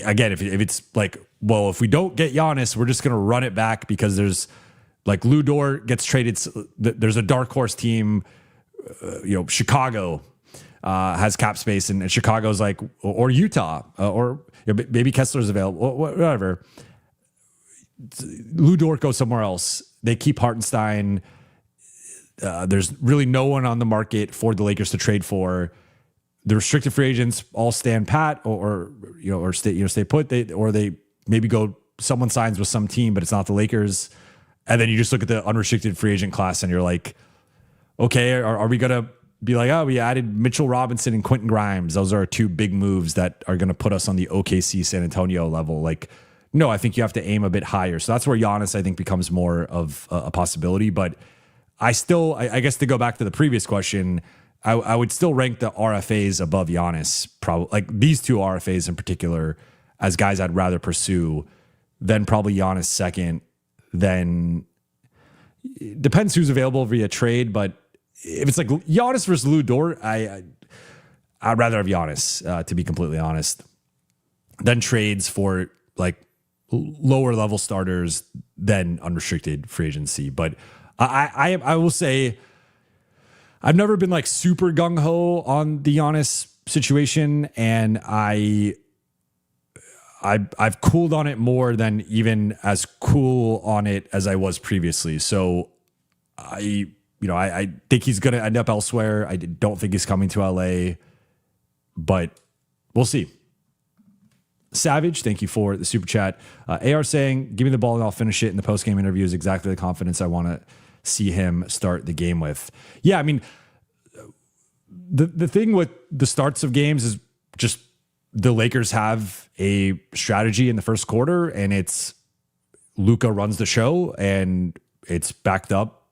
again, if it's like, well, if we don't get Giannis, we're just going to run it back because there's like Lou Dort gets traded. There's a dark horse team, Chicago has cap space and Chicago's like, or Utah, or maybe Kessler's available, whatever. Lou Dort goes somewhere else. They keep Hartenstein. There's really no one on the market for the Lakers to trade for. The restricted free agents all stand pat or stay put. They maybe go, someone signs with some team, but it's not the Lakers. And then you just look at the unrestricted free agent class and you're like, okay, are we going to be like, oh, we added Mitchell Robinson and Quentin Grimes. Those are our two big moves that are going to put us on the OKC San Antonio level. Like, no, I think you have to aim a bit higher. So that's where Giannis, I think, becomes more of a possibility. But I guess to go back to the previous question, I would still rank the RFAs above Giannis, probably like these two RFAs in particular, as guys I'd rather pursue, then probably Giannis second. Then it depends who's available via trade, but if it's like Giannis versus Lou Dort, I'd rather have Giannis, to be completely honest. Then trades for like lower level starters than unrestricted free agency, but I will say I've never been like super gung ho on the Giannis situation, and I've cooled on it more than even as cool on it as I was previously. So I think he's going to end up elsewhere. I don't think he's coming to LA, but we'll see. Savage, thank you for the super chat. AR saying, give me the ball and I'll finish it in the post-game interview is exactly the confidence I want to see him start the game with. Yeah, I mean, the thing with the starts of games is just the Lakers have a strategy in the first quarter, and it's Luka runs the show, and it's backed up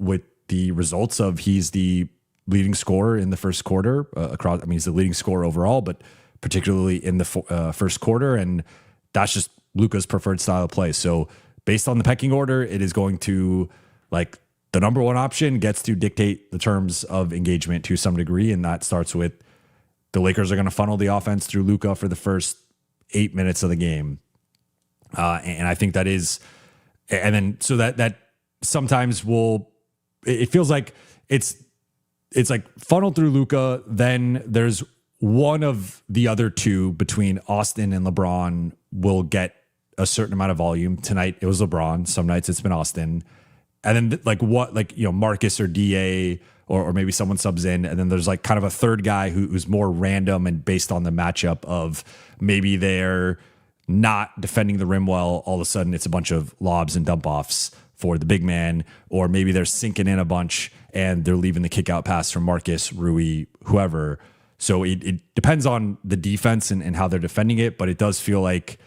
with the results of he's the leading scorer in the first quarter across. I mean, he's the leading scorer overall, but particularly in the first quarter, and that's just Luka's preferred style of play. So based on the pecking order, it is going to, like, the number one option gets to dictate the terms of engagement to some degree, and that starts with the Lakers are going to funnel the offense through Luka for the first 8 minutes of the game. And I think that is, and then so that sometimes it feels like it's like funneled through Luka, then there's one of the other two between Austin and LeBron will get a certain amount of volume. Tonight it was LeBron. Some nights it's been Austin. And then Marcus or DA or maybe someone subs in. And then there's like kind of a third guy who's more random and based on the matchup of maybe they're not defending the rim well. All of a sudden it's a bunch of lobs and dump offs for the big man, or maybe they're sinking in a bunch and they're leaving the kick out pass from Marcus, Rui, whoever. So it depends on the defense and how they're defending it, but it does feel like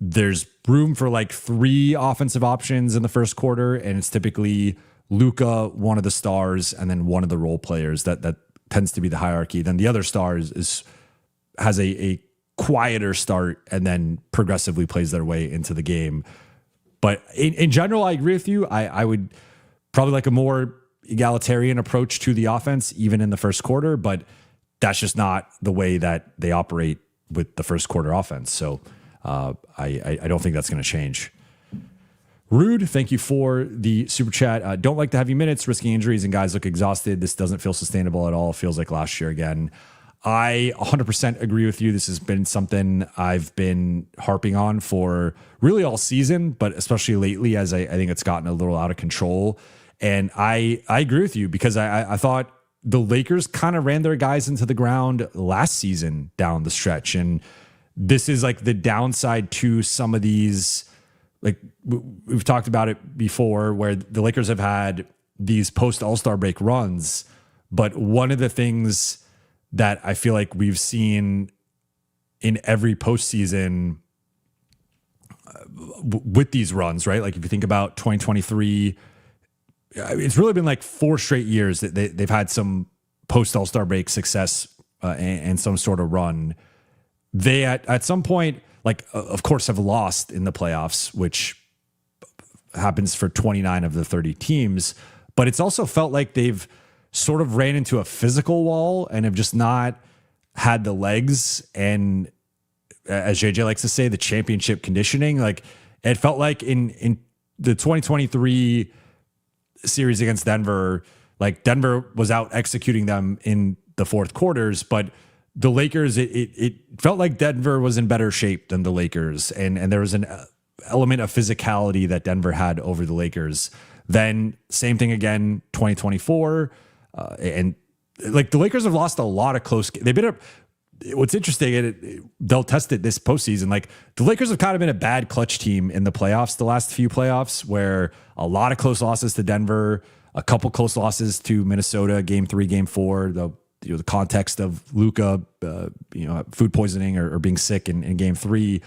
there's room for like three offensive options in the first quarter, and it's typically Luka, one of the stars, and then one of the role players. That tends to be the hierarchy. Then the other star has a quieter start and then progressively plays their way into the game. But in general, I agree with you. I would probably like a more egalitarian approach to the offense, even in the first quarter, but that's just not the way that they operate with the first quarter offense. So I don't think that's going to change. Rude, thank you for the super chat. Don't like the heavy minutes, risking injuries, and guys look exhausted. This doesn't feel sustainable at all. It feels like last year again. I 100% agree with you. This has been something I've been harping on for really all season, but especially lately as I think it's gotten a little out of control. And I agree with you because I thought the Lakers kind of ran their guys into the ground last season down the stretch. And this is like the downside to some of these, like we've talked about it before, where the Lakers have had these post All-Star break runs But one of the things that I feel like we've seen in every postseason with these runs, right? Like if you think about 2023, it's really been like 4 straight years that they've had some post All-Star break success and some sort of run. They at some point, like of course, have lost in the playoffs, which happens for 29 of the 30 teams. But it's also felt like they've sort of ran into a physical wall and have just not had the legs and, as JJ likes to say, the championship conditioning. Like it felt like in the 2023 series against Denver, like Denver was out executing them in the fourth quarters, but the Lakers, it felt like Denver was in better shape than the Lakers. And there was an element of physicality that Denver had over the Lakers. Then same thing again, 2024. And like the Lakers have lost a lot of close. They've been what's interesting, they'll test it this postseason. Like the Lakers have kind of been a bad clutch team in the playoffs, the last few playoffs, where a lot of close losses to Denver, a couple close losses to Minnesota, game 3, game 4, the context of Luka, food poisoning or being sick in game 3.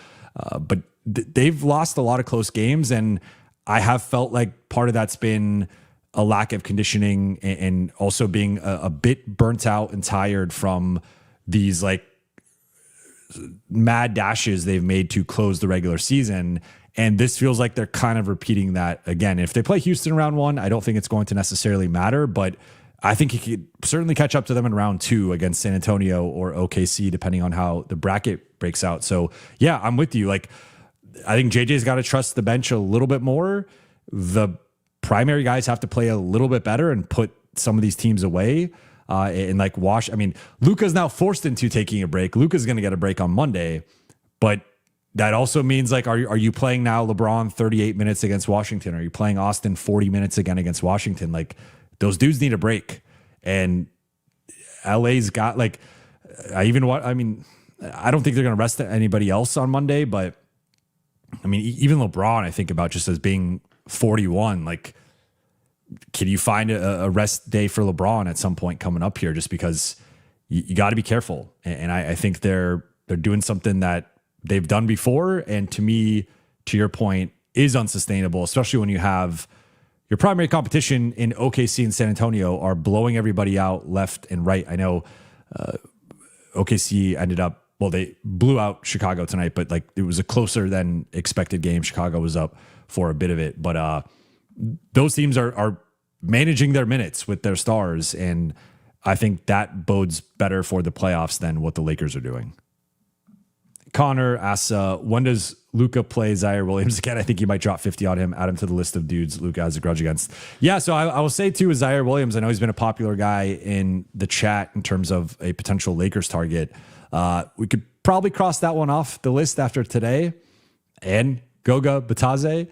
But they've lost a lot of close games. And I have felt like part of that's been a lack of conditioning and also being a bit burnt out and tired from these like mad dashes they've made to close the regular season. And this feels like they're kind of repeating that again. If they play Houston round 1, I don't think it's going to necessarily matter, but I think he could certainly catch up to them in round 2 against San Antonio or OKC, depending on how the bracket breaks out. So yeah, I'm with you. Like, I think JJ's got to trust the bench a little bit more. The primary guys have to play a little bit better and put some of these teams away. And like Luka's now forced into taking a break. Luka's going to get a break on Monday, but that also means like, are you playing now LeBron 38 minutes against Washington? Are you playing Austin 40 minutes again against Washington? Like those dudes need a break, and LA's got like, I don't think they're going to rest anybody else on Monday, but I mean, even LeBron, I think about just as being 41, like, can you find a rest day for LeBron at some point coming up here? Just because you got to be careful. And I think they're doing something that they've done before. And to me, to your point, is unsustainable, especially when you have your primary competition in OKC and San Antonio are blowing everybody out left and right. I know OKC ended up, they blew out Chicago tonight, but like it was a closer than expected game. Chicago was up for a bit of it, but those teams are managing their minutes with their stars, and I think that bodes better for the playoffs than what the Lakers are doing. Connor asks, when does Luka play Zaire Williams again? I think you might drop 50 on him, add him to the list of dudes Luka has a grudge against. Yeah, so I will say too, with Zaire Williams, I know he's been a popular guy in the chat in terms of a potential Lakers target. We could probably cross that one off the list after today, and Goga Batadze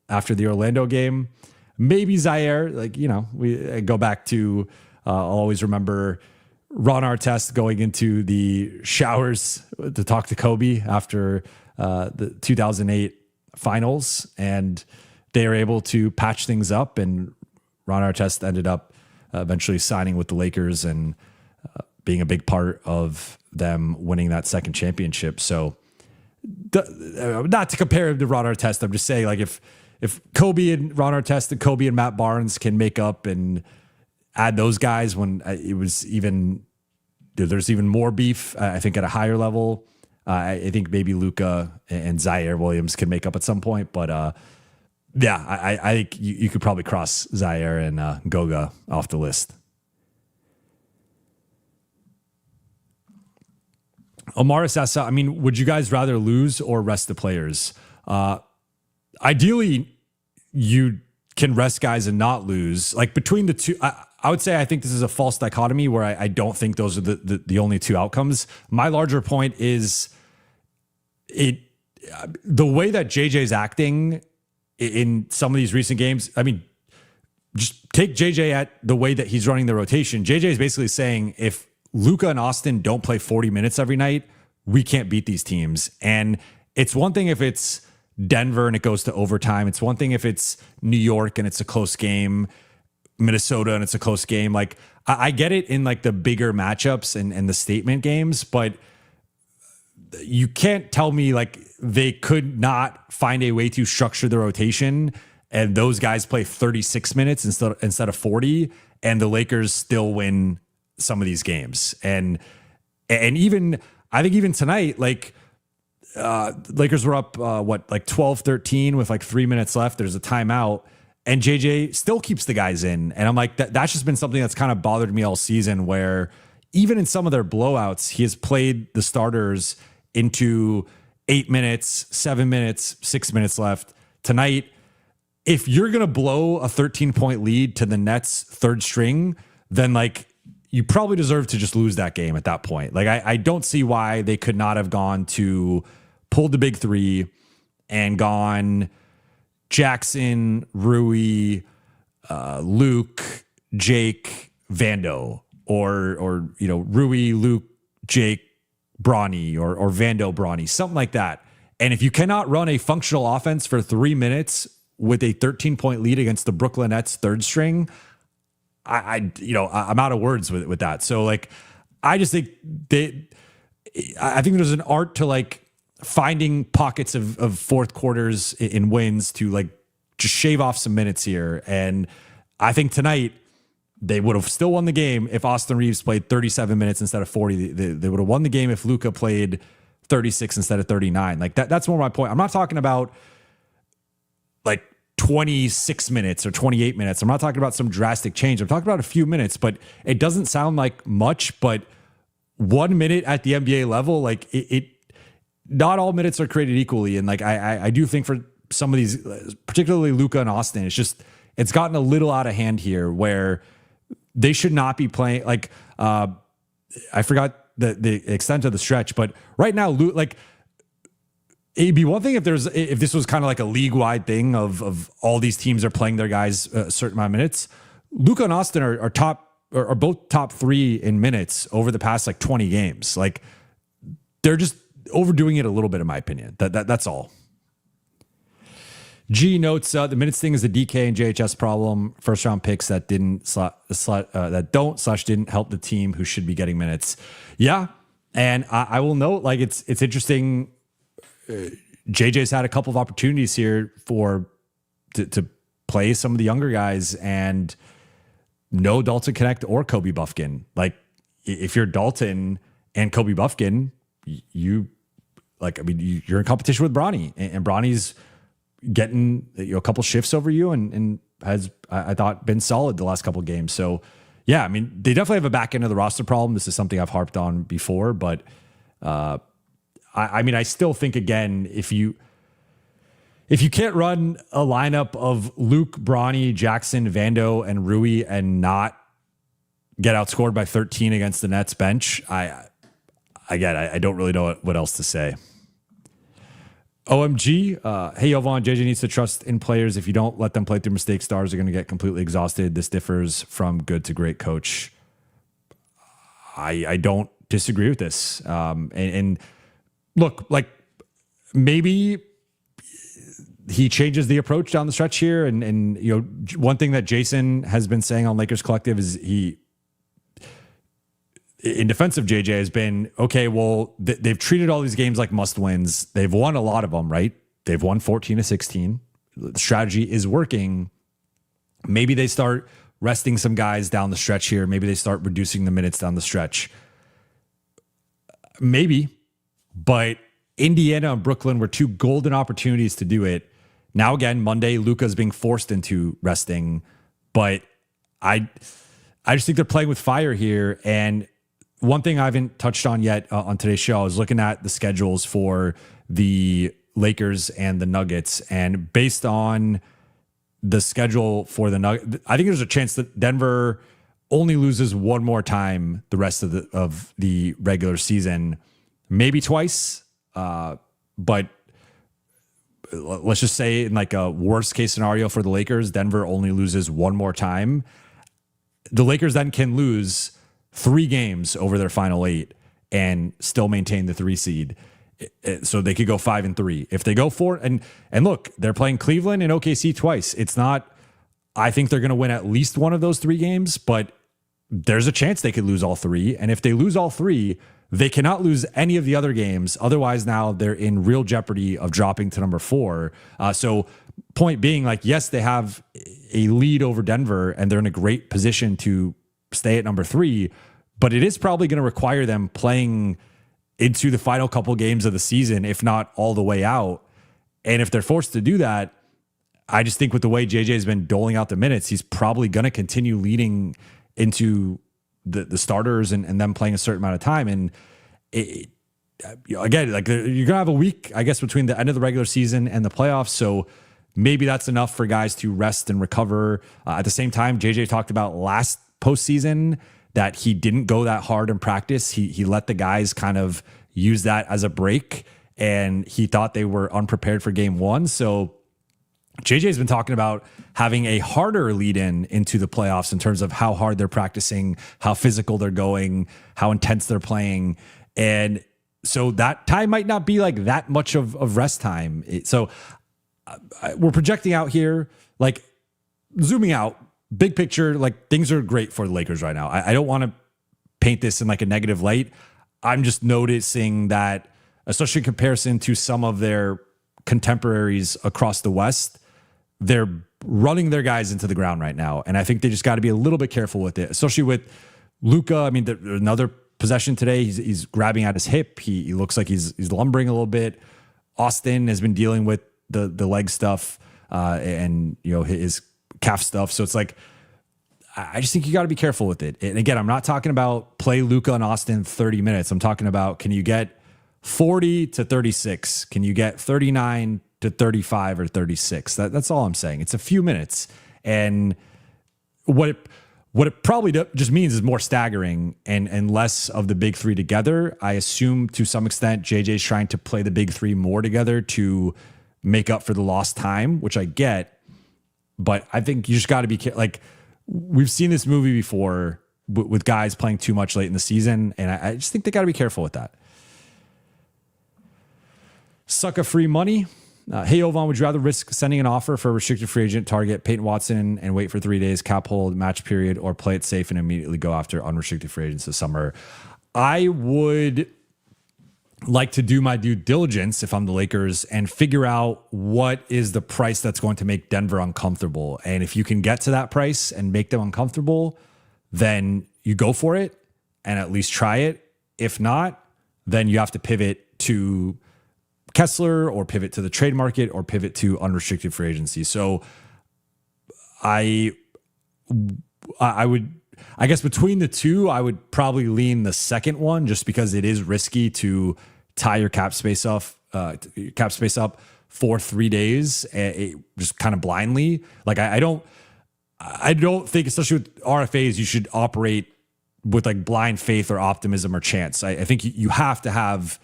after the Orlando game. Maybe Zaire, we go back to, I'll always remember Ron Artest going into the showers to talk to Kobe after the 2008 finals, and they were able to patch things up, and Ron Artest ended up eventually signing with the Lakers and being a big part of them winning that second championship. So not to compare him to Ron Artest, I'm just saying, like, if Kobe and Ron Artest and Kobe and Matt Barnes can make up and add those guys when it was even, there's even more beef, I think at a higher level, I think maybe Luka and Zaire Williams can make up at some point. But I think you could probably cross Zaire and Goga off the list. Amaris asks, would you guys rather lose or rest the players? Ideally, you can rest guys and not lose. Like between the two, I would say I think this is a false dichotomy where I don't think those are the only two outcomes. My larger point is the way that JJ's acting in some of these recent games. Just take JJ at the way that he's running the rotation. JJ is basically saying, if Luka and Austin don't play 40 minutes every night, we can't beat these teams. And it's one thing if it's Denver and it goes to overtime. It's one thing if it's New York and it's a close game. Minnesota and it's a close game. Like I get it in like the bigger matchups and the statement games, but you can't tell me like they could not find a way to structure the rotation and those guys play 36 minutes instead of 40 and the Lakers still win some of these games. And even, I think even tonight, like Lakers were up, 12-13 with like 3 minutes left. There's a timeout and JJ still keeps the guys in. And I'm like, that's just been something that's kind of bothered me all season where even in some of their blowouts, he has played the starters into 8 minutes, 7 minutes, 6 minutes left. Tonight, if you're going to blow a 13-point lead to the Nets third string, then like you probably deserve to just lose that game at that point. Like I don't see why they could not have gone to pulled the big three and gone Jackson, Rui, Luke, Jake, Vando, or Rui, Luke, Jake, Bronny, or Vando, Bronny, something like that. And if you cannot run a functional offense for 3 minutes with a 13-point lead against the Brooklyn Nets third string, I'm out of words with that. So like, I just think I think there's an art to like finding pockets of fourth quarters in wins to like just shave off some minutes here. And I think tonight they would have still won the game if Austin Reeves played 37 minutes instead of 40. They would have won the game if Luka played 36 instead of 39. Like that's more my point. I'm not talking about like 26 minutes or 28 minutes. I'm not talking about some drastic change. I'm talking about a few minutes, but it doesn't sound like much, but 1 minute at the NBA level, like it not all minutes are created equally. And like, I do think for some of these, particularly Luka and Austin, it's gotten a little out of hand here where they should not be playing. Like, I forgot the extent of the stretch, but right now, like, it'd be one thing if this was kind of like a league-wide thing of all these teams are playing their guys a certain amount of minutes. Luka and Austin are both top 3 in minutes over the past like 20 games. Like they're just overdoing it a little bit, in my opinion. That's all. G notes the minutes thing is a DK and JHS problem. First round picks that didn't help the team who should be getting minutes. Yeah, and I will note like it's interesting. JJ's had a couple of opportunities here to play some of the younger guys and no Dalton Connect or Kobe Buffkin. Like if you're Dalton and Kobe Buffkin, you're in competition with Bronny and Bronny's getting a couple shifts over you and has, I thought, been solid the last couple of games. So yeah, I mean, they definitely have a back end of the roster problem. This is something I've harped on before, but I still think, again, if you can't run a lineup of Luke, Bronny, Jackson, Vando, and Rui and not get outscored by 13 against the Nets bench, I don't really know what else to say. OMG, hey Jovan, JJ needs to trust in players. If you don't let them play through mistakes, stars are going to get completely exhausted. This differs from good to great coach. I don't disagree with this. And look, like maybe he changes the approach down the stretch here. And one thing that Jason has been saying on Lakers Collective is in defense of JJ has been, okay, well, they've treated all these games like must wins. They've won a lot of them, right? They've won 14-16. The strategy is working. Maybe they start resting some guys down the stretch here. Maybe they start reducing the minutes down the stretch. Maybe, but Indiana and Brooklyn were 2 golden opportunities to do it. Now, again, Monday, Luka's being forced into resting, but I just think they're playing with fire here. And one thing I haven't touched on yet on today's show, I was looking at the schedules for the Lakers and the Nuggets. And based on the schedule for the Nuggets, I think there's a chance that Denver only loses one more time the rest of the regular season, maybe twice. But let's just say in like a worst case scenario for the Lakers, Denver only loses one more time. The Lakers then can lose 3 games over their final 8 and still maintain the 3 seed. So they could go 5-3. If they go 4 and look, they're playing Cleveland and OKC twice. It's not I think they're going to win at least one of those 3 games, but there's a chance they could lose all 3. And if they lose all 3, they cannot lose any of the other games. Otherwise, now they're in real jeopardy of dropping to number 4. So point being, like, yes, they have a lead over Denver and they're in a great position to stay at number 3, but it is probably going to require them playing into the final couple games of the season, if not all the way out. And if they're forced to do that, I just think with the way JJ has been doling out the minutes, he's probably going to continue leading into the starters and them playing a certain amount of time. And again, like, you're going to have a week, I guess, between the end of the regular season and the playoffs. So maybe that's enough for guys to rest and recover. At the same time, JJ talked about last postseason that he didn't go that hard in practice. He let the guys kind of use that as a break, and he thought they were unprepared for game 1. So JJ's been talking about having a harder lead into the playoffs in terms of how hard they're practicing, how physical they're going, how intense they're playing. And so that time might not be like that much of rest time. So we're projecting out here, like, zooming out, big picture, like, things are great for the Lakers right now. I don't want to paint this in like a negative light. I'm just noticing that, especially in comparison to some of their contemporaries across the West, they're running their guys into the ground right now. And I think they just got to be a little bit careful with it, especially with Luka. I mean, another possession today, he's grabbing at his hip. He looks like he's lumbering a little bit. Austin has been dealing with the leg stuff and, you know, his calf stuff. So it's like, I just think you got to be careful with it. And again, I'm not talking about play Luka and Austin 30 minutes. I'm talking about, can you get 40 to 36? Can you get 39 to 35 or 36? That's all I'm saying. It's a few minutes. And what it probably just means is more staggering and less of the big 3 together. I assume to some extent JJ's trying to play the big 3 more together to make up for the lost time, which I get. But I think you just got to be like, we've seen this movie before with guys playing too much late in the season. And I just think they got to be careful with that. Sucker free money. Hey, Jovan, would you rather risk sending an offer for a restricted free agent target Peyton Watson and wait for 3 days, cap hold, match period, or play it safe and immediately go after unrestricted free agents this summer? I would like to do my due diligence if I'm the Lakers and figure out what is the price that's going to make Denver uncomfortable. And if you can get to that price and make them uncomfortable, then you go for it and at least try it. If not, then you have to pivot to Kessler or pivot to the trade market or pivot to unrestricted free agency. So I would, I guess between the two, I would probably lean the second one just because it is risky to tie your cap space up for 3 days, just kind of blindly. Like I don't think, especially with RFAs, you should operate with like blind faith or optimism or chance. I think you have to have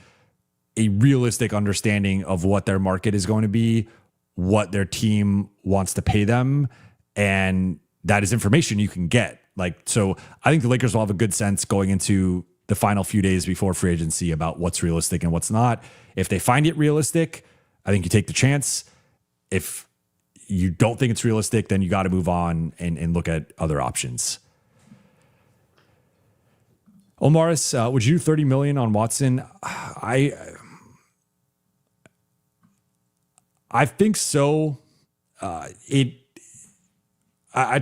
a realistic understanding of what their market is going to be, what their team wants to pay them, and that is information you can get. Like, so I think the Lakers will have a good sense going into the final few days before free agency about what's realistic and what's not. If they find it realistic, I think you take the chance. If you don't think it's realistic, then you got to move on and look at other options. Omaris, would you do $30 million on Watson? I think so. I'd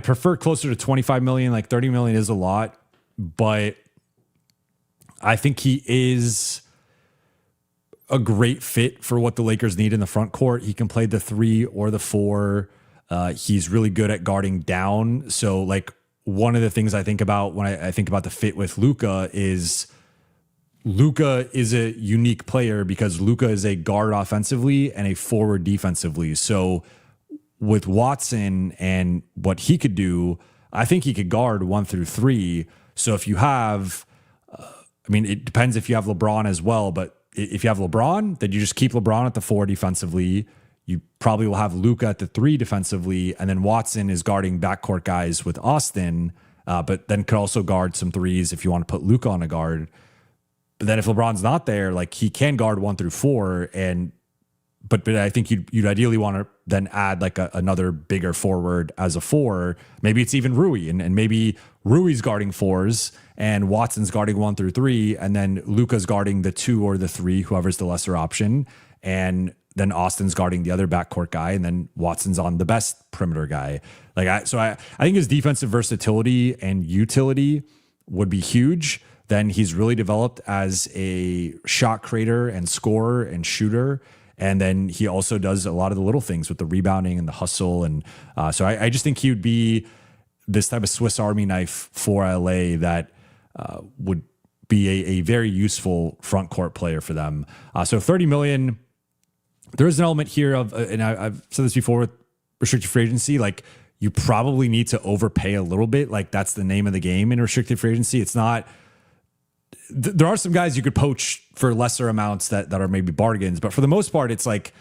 prefer closer to 25 million. Like 30 million is a lot, but I think he is a great fit for what the Lakers need in the front court. He can play the 3 or the 4. He's really good at guarding down. So like one of the things I think about when I think about the fit with Luka is a unique player because Luka is a guard offensively and a forward defensively. So with Watson and what he could do, I think he could guard 1 through 3. So if you have, it depends if you have LeBron as well, but if you have LeBron, then you just keep LeBron at the 4 defensively. You probably will have Luka at the 3 defensively, and then Watson is guarding backcourt guys with Austin, but then could also guard some 3s if you want to put Luka on a guard. But then if LeBron's not there, like he can guard 1 through 4 and but I think you'd ideally want to then add like another bigger forward as a 4. Maybe it's even Rui, and maybe Rui's guarding 4s and Watson's guarding 1 through 3, and then Luka's guarding the 2 or the 3, whoever's the lesser option, and then Austin's guarding the other backcourt guy, and then Watson's on the best perimeter guy. I think his defensive versatility and utility would be huge. Then he's really developed as a shot creator and scorer and shooter. And then he also does a lot of the little things with the rebounding and the hustle. And so I just think he would be this type of Swiss Army knife for LA that would be a very useful front court player for them. So 30 million, there is an element here of, and I've said this before with restricted free agency, like you probably need to overpay a little bit. Like that's the name of the game in restricted free agency. It's not, there are some guys you could poach for lesser amounts that are maybe bargains, but for the most part, it's like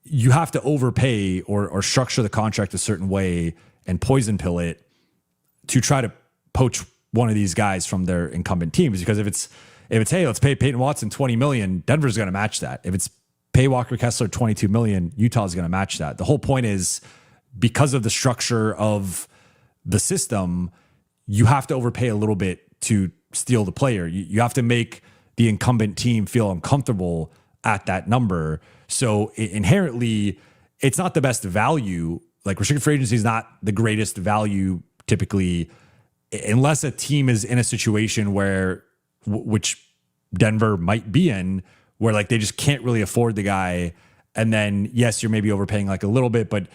you have to overpay or structure the contract a certain way and poison pill it to try to poach one of these guys from their incumbent teams. Because if it's hey, let's pay Peyton Watson 20 million, Denver's going to match that. If it's pay Walker Kessler 22 million, Utah's going to match that. The whole point is, because of the structure of the system, you have to overpay a little bit to steal the player. You have to make the incumbent team feel uncomfortable at that number. So inherently, it's not the best value. Like restricted free agency is not the greatest value typically, unless a team is in a situation where, which Denver might be in, where like they just can't really afford the guy. And then, yes, you're maybe overpaying like a little bit, but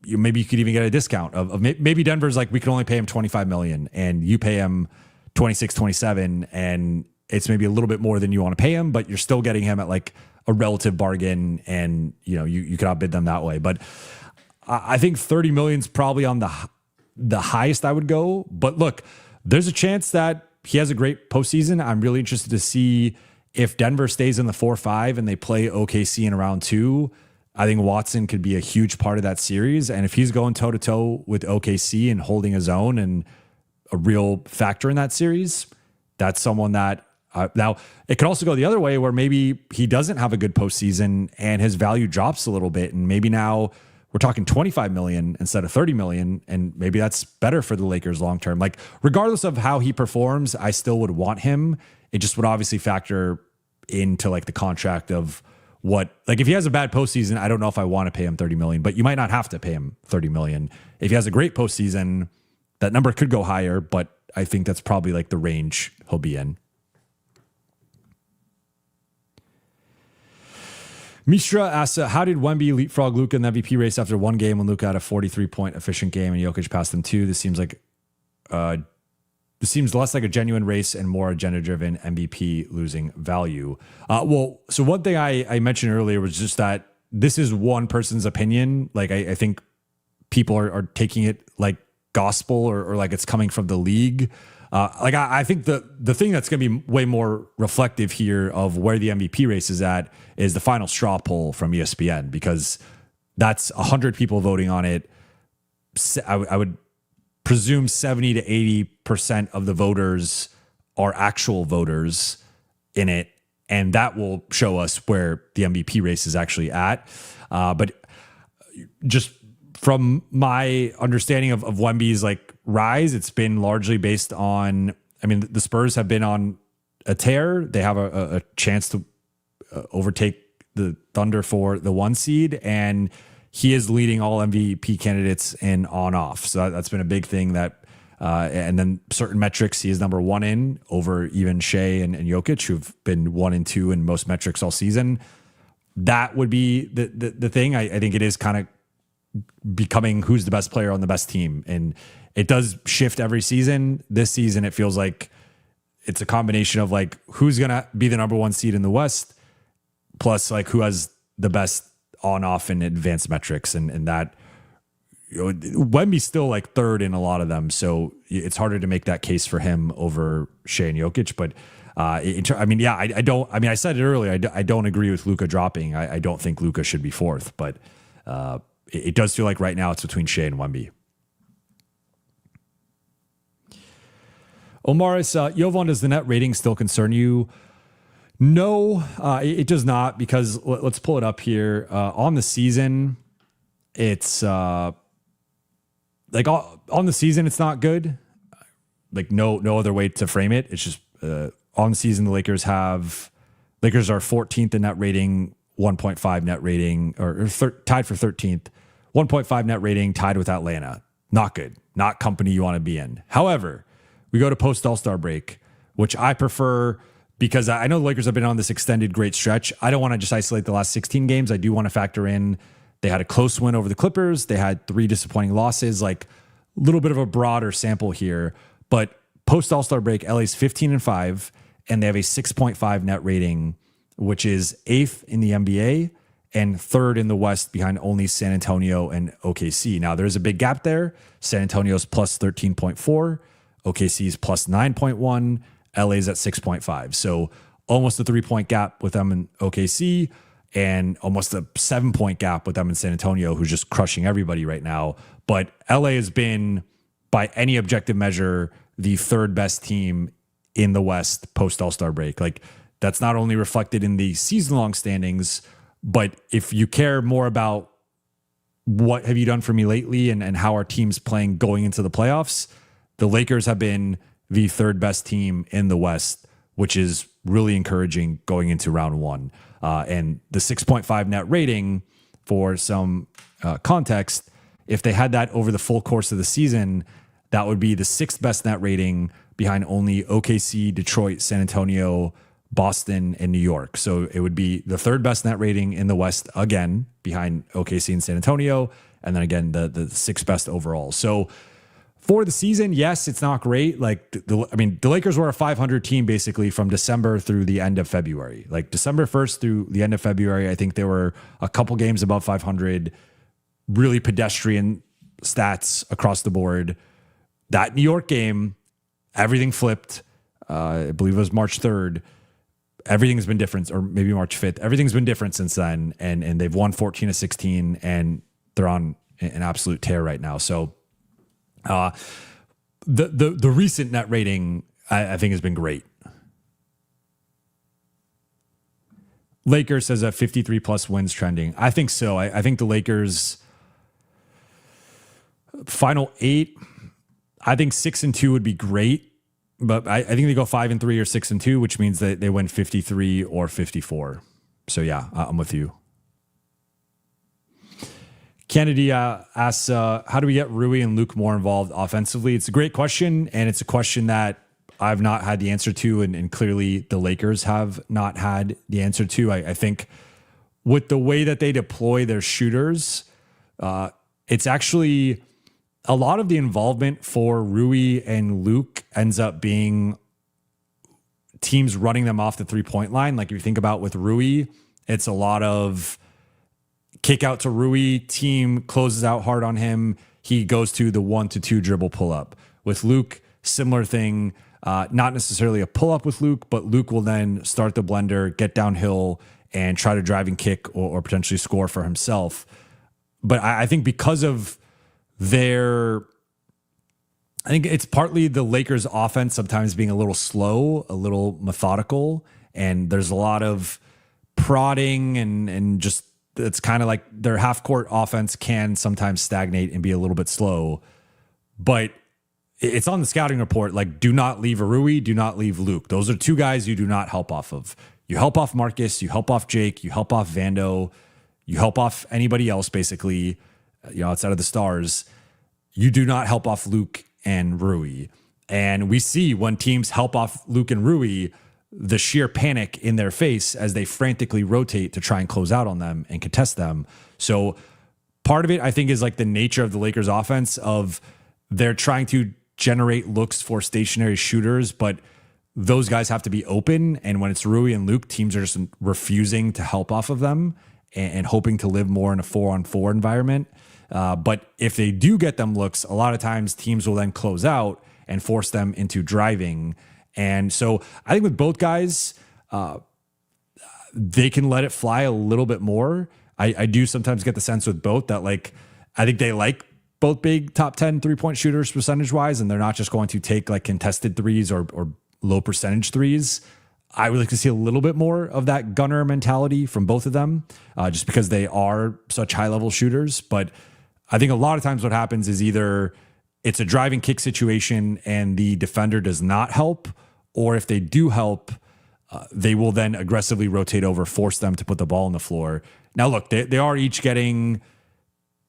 maybe you could even get a discount of maybe Denver's like, we can only pay him 25 million and you pay him 26, 27, and it's maybe a little bit more than you want to pay him, but you're still getting him at like a relative bargain, and you could outbid them that way. But I think 30 million is probably on the highest I would go. But look, there's a chance that he has a great postseason. I'm really interested to see if Denver stays in the 4-5 and they play OKC in round 2. I think Watson could be a huge part of that series. And if he's going toe to toe with OKC and holding his own and a real factor in that series, that's someone that now it could also go the other way where maybe he doesn't have a good postseason and his value drops a little bit. And maybe now we're talking 25 million instead of 30 million. And maybe that's better for the Lakers long-term. Like regardless of how he performs, I still would want him. It just would obviously factor into like the contract of what, like if he has a bad postseason, I don't know if I want to pay him 30 million, but you might not have to pay him 30 million. If he has a great postseason, that number could go higher, but I think that's probably like the range he'll be in. Mishra asks, how did Wemby leapfrog Luka in the MVP race after one game when Luka had a 43-point efficient game and Jokic passed him 2? This seems less like a genuine race and more agenda-driven MVP losing value. So one thing I mentioned earlier was just that this is one person's opinion. Like I think people are taking it like gospel or like it's coming from the league. I think the thing that's going to be way more reflective here of where the MVP race is at is the final straw poll from ESPN, because that's 100 people voting on it. I would presume 70 to 80% of the voters are actual voters in it, and that will show us where the MVP race is actually at. But just from my understanding of Wemby's like rise, it's been largely based on, I mean, the Spurs have been on a tear. They have a chance to overtake the Thunder for the 1 seed, and he is leading all MVP candidates in on-off. So that's been a big thing that, and then certain metrics he is number 1 in over even Shea and Jokic, who've been 1 and 2 in most metrics all season. That would be the thing. I think it is kind of becoming who's the best player on the best team. And it does shift every season. This season, it feels like it's a combination of like who's going to be the number 1 seed in the West, plus like who has the best on-off and advanced metrics. And that, Wemby's still like 3rd in a lot of them. So it's harder to make that case for him over Shea and Jokic. But I said it earlier. I don't agree with Luka dropping. I don't think Luka should be 4th, but it does feel like right now it's between Shea and Wemby. Omaris, Jovan, does the net rating still concern you? No, it does not, because let's pull it up here. On the season, it's on the season, it's not good. Like no other way to frame it. It's just on the season, the Lakers are 14th in net rating, 1.5 net rating, or tied for 13th, 1.5 net rating, tied with Atlanta. Not good. Not company you want to be in. However, we go to post All-Star break, which I prefer because I know the Lakers have been on this extended great stretch. I don't want to just isolate the last 16 games. I do want to factor in they had a close win over the Clippers. They had 3 disappointing losses, like a little bit of a broader sample here. But post All-Star break, LA's 15-5, and they have a 6.5 net rating, which is 8th in the NBA and 3rd in the West behind only San Antonio and OKC. Now, there's a big gap there. San Antonio's plus 13.4, OKC's plus 9.1, LA's at 6.5. So almost a 3-point gap with them in OKC and almost a 7-point gap with them in San Antonio, who's just crushing everybody right now. But LA has been, by any objective measure, the 3rd best team in the West post All-Star break. Like, that's not only reflected in the season-long standings, but if you care more about what have you done for me lately and how our team's playing going into the playoffs, the Lakers have been the 3rd best team in the West, which is really encouraging going into round 1. And the 6.5 net rating, for some context, if they had that over the full course of the season, that would be the 6th best net rating behind only OKC, Detroit, San Antonio, Boston, and New York. So it would be the 3rd best net rating in the West, again, behind OKC and San Antonio, and then again, the 6th best overall. So for the season, yes, it's not great. Like, the Lakers were a 500 team basically from December through the end of February. Like December 1st through the end of February, I think there were a couple games above 500, really pedestrian stats across the board. That New York game, everything flipped. I believe it was March 3rd. Everything's been different, or maybe March 5th. Everything's been different since then, and they've won 14 of 16, and they're on an absolute tear right now. So the recent net rating, I think, has been great. Lakers says a 53 plus wins trending. I think so. I think the Lakers final 8. I think 6-2 would be great, but I think they go 5-3 or 6-2, which means that they win 53 or 54. So yeah, I'm with you. Kennedy asks, how do we get Rui and Luke more involved offensively? It's a great question, and it's a question that I've not had the answer to, and clearly the Lakers have not had the answer to. I think with the way that they deploy their shooters, it's actually a lot of the involvement for Rui and Luke ends up being teams running them off the 3-point line. Like if you think about with Rui, it's a lot of kick out to Rui, team closes out hard on him. He goes to the 1-2 dribble pull up. With Luke, similar thing, not necessarily a pull up with Luke, but Luke will then start the blender, get downhill and try to drive and kick or potentially score for himself. But I think because of I think it's partly the Lakers offense sometimes being a little slow, a little methodical, and there's a lot of prodding and just, it's kind of like their half court offense can sometimes stagnate and be a little bit slow, but it's on the scouting report. Like, do not leave Rui, do not leave Luke. Those are 2 guys you do not help off of. You help off Marcus, you help off Jake, you help off Vando, you help off anybody else basically, outside of the stars. You do not help off Luke and Rui. And we see when teams help off Luke and Rui, the sheer panic in their face as they frantically rotate to try and close out on them and contest them. So part of it, I think, is like the nature of the Lakers offense of they're trying to generate looks for stationary shooters, but those guys have to be open. And when it's Rui and Luke, teams are just refusing to help off of them and hoping to live more in a 4-on-4 environment. But if they do get them looks, a lot of times teams will then close out and force them into driving. And so I think with both guys, they can let it fly a little bit more. I do sometimes get the sense with both that, like, I think they like both big top 10 3-point shooters percentage wise, and they're not just going to take like contested threes or low percentage threes. I would like to see a little bit more of that gunner mentality from both of them, just because they are such high-level shooters. But I think a lot of times what happens is either it's a driving kick situation and the defender does not help, or if they do help, they will then aggressively rotate over, force them to put the ball on the floor. Now, look, they are each getting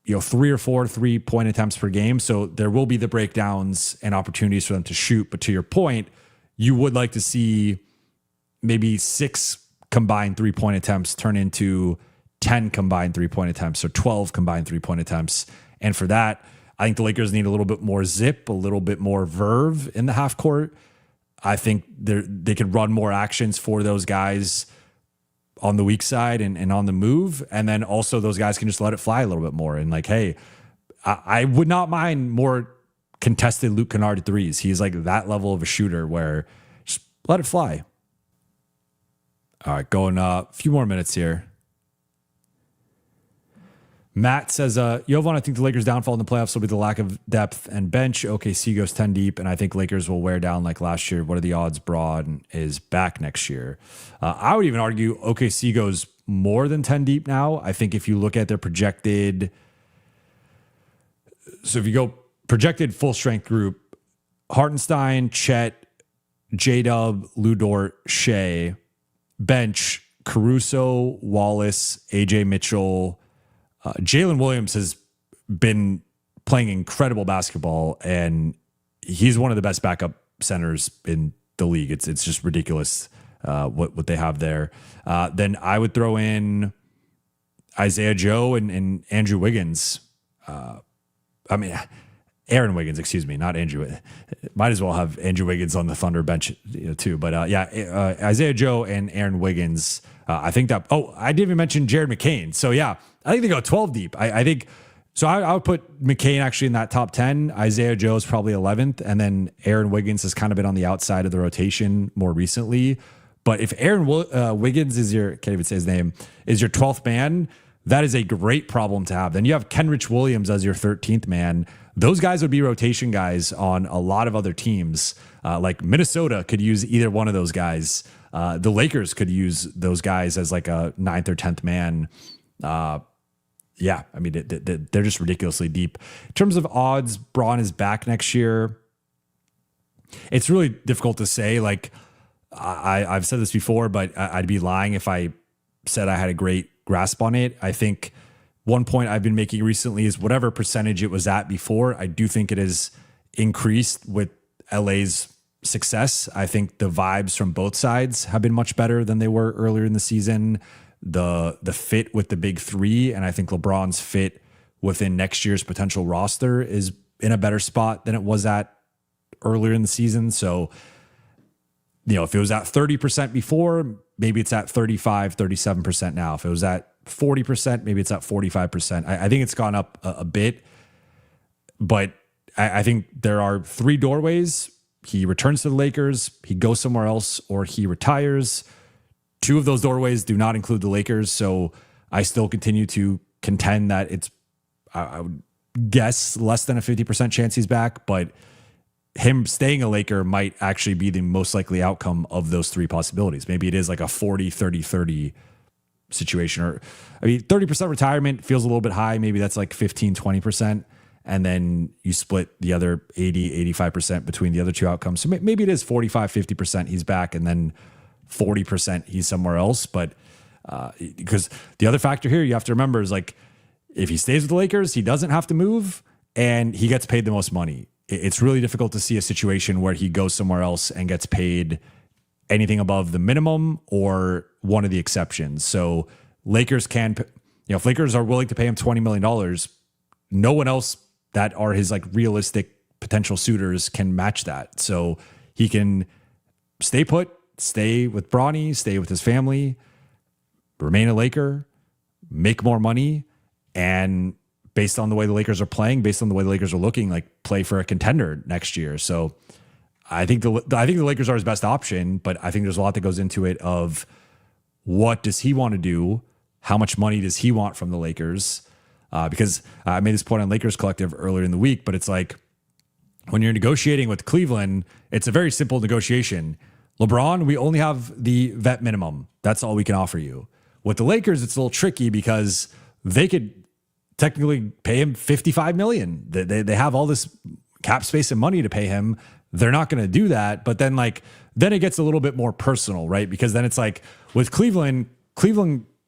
3 or 4 3-point attempts per game, so there will be the breakdowns and opportunities for them to shoot. But to your point, you would like to see maybe 6 combined 3-point attempts turn into 10 combined 3-point attempts or 12 combined 3-point attempts. And for that, I think the Lakers need a little bit more zip, a little bit more verve in the half court. I think they could run more actions for those guys on the weak side and on the move. And then also those guys can just let it fly a little bit more. And like, hey, I would not mind more contested Luke Kennard threes. He's like that level of a shooter where just let it fly. All right, going a few more minutes here. Matt says, Jovan, I think the Lakers' downfall in the playoffs will be the lack of depth and bench. OKC goes 10 deep, and I think Lakers will wear down like last year. What are the odds Braun is back next year? I would even argue OKC goes more than 10 deep now. I think if you look at their projected, so if you go projected full strength group, Hartenstein, Chet, J-Dub, Lu Dort, Shea, bench, Caruso, Wallace, AJ Mitchell, Jalen Williams has been playing incredible basketball, and he's one of the best backup centers in the league. It's just ridiculous what they have there. Then I would throw in Isaiah Joe and Andrew Wiggins. Aaron Wiggins, excuse me, not Andrew. Might as well have Andrew Wiggins on the Thunder bench too. But Isaiah Joe and Aaron Wiggins. I think that. Oh, I didn't even mention Jared McCain. So yeah, I think they go 12 deep. I think so. I would put McCain actually in that top 10. Isaiah Joe is probably 11th, and then Aaron Wiggins has kind of been on the outside of the rotation more recently. But if Aaron Wiggins is can't even say his name, is your 12th man, that is a great problem to have. Then you have Kenrich Williams as your 13th man. Those guys would be rotation guys on a lot of other teams. Like Minnesota could use either one of those guys. The Lakers could use those guys as like a 9th or 10th man. They're just ridiculously deep. In terms of odds, Braun is back next year. It's really difficult to say. Like I've said this before, but I'd be lying if I said I had a great grasp on it. I think one point I've been making recently is whatever percentage it was at before, I do think it has increased with LA's success. I think the vibes from both sides have been much better than they were earlier in the season. The fit with the big three, and I think LeBron's fit within next year's potential roster is in a better spot than it was at earlier in the season. So, if it was at 30% before, maybe it's at 35, 37% now. If it was at 40%, maybe it's at 45%. I think it's gone up a bit, but I think there are 3 doorways. He returns to the Lakers, he goes somewhere else, or he retires. 2 of those doorways do not include the Lakers. So I still continue to contend that it's, I would guess, less than a 50% chance he's back, but him staying a Laker might actually be the most likely outcome of those 3 possibilities. Maybe it is like a 40, 30, 30 situation, or 30% retirement feels a little bit high. Maybe that's like 15, 20%. And then you split the other 80, 85% between the other 2 outcomes. So maybe it is 45, 50% he's back, and then 40% he's somewhere else. But because the other factor here you have to remember is, like, if he stays with the Lakers, he doesn't have to move and he gets paid the most money. It's really difficult to see a situation where he goes somewhere else and gets paid anything above the minimum or one of the exceptions. So Lakers can, if Lakers are willing to pay him $20 million, no one else that are his like realistic potential suitors can match that. So he can stay put, stay with Bronny, stay with his family, remain a Laker, make more money, and based on the way the Lakers are playing, based on the way the Lakers are looking, like, play for a contender next year. So I think the Lakers are his best option, but I think there's a lot that goes into it of what does he want to do? How much money does he want from the Lakers? Because I made this point on Lakers Collective earlier in the week, but it's like when you're negotiating with Cleveland, it's a very simple negotiation. LeBron, we only have the vet minimum. That's all we can offer you. With the Lakers, it's a little tricky because they could technically pay him $55 million. They have all this cap space and money to pay him. They're not going to do that. But then then it gets a little bit more personal, right? Because then it's like with Cleveland,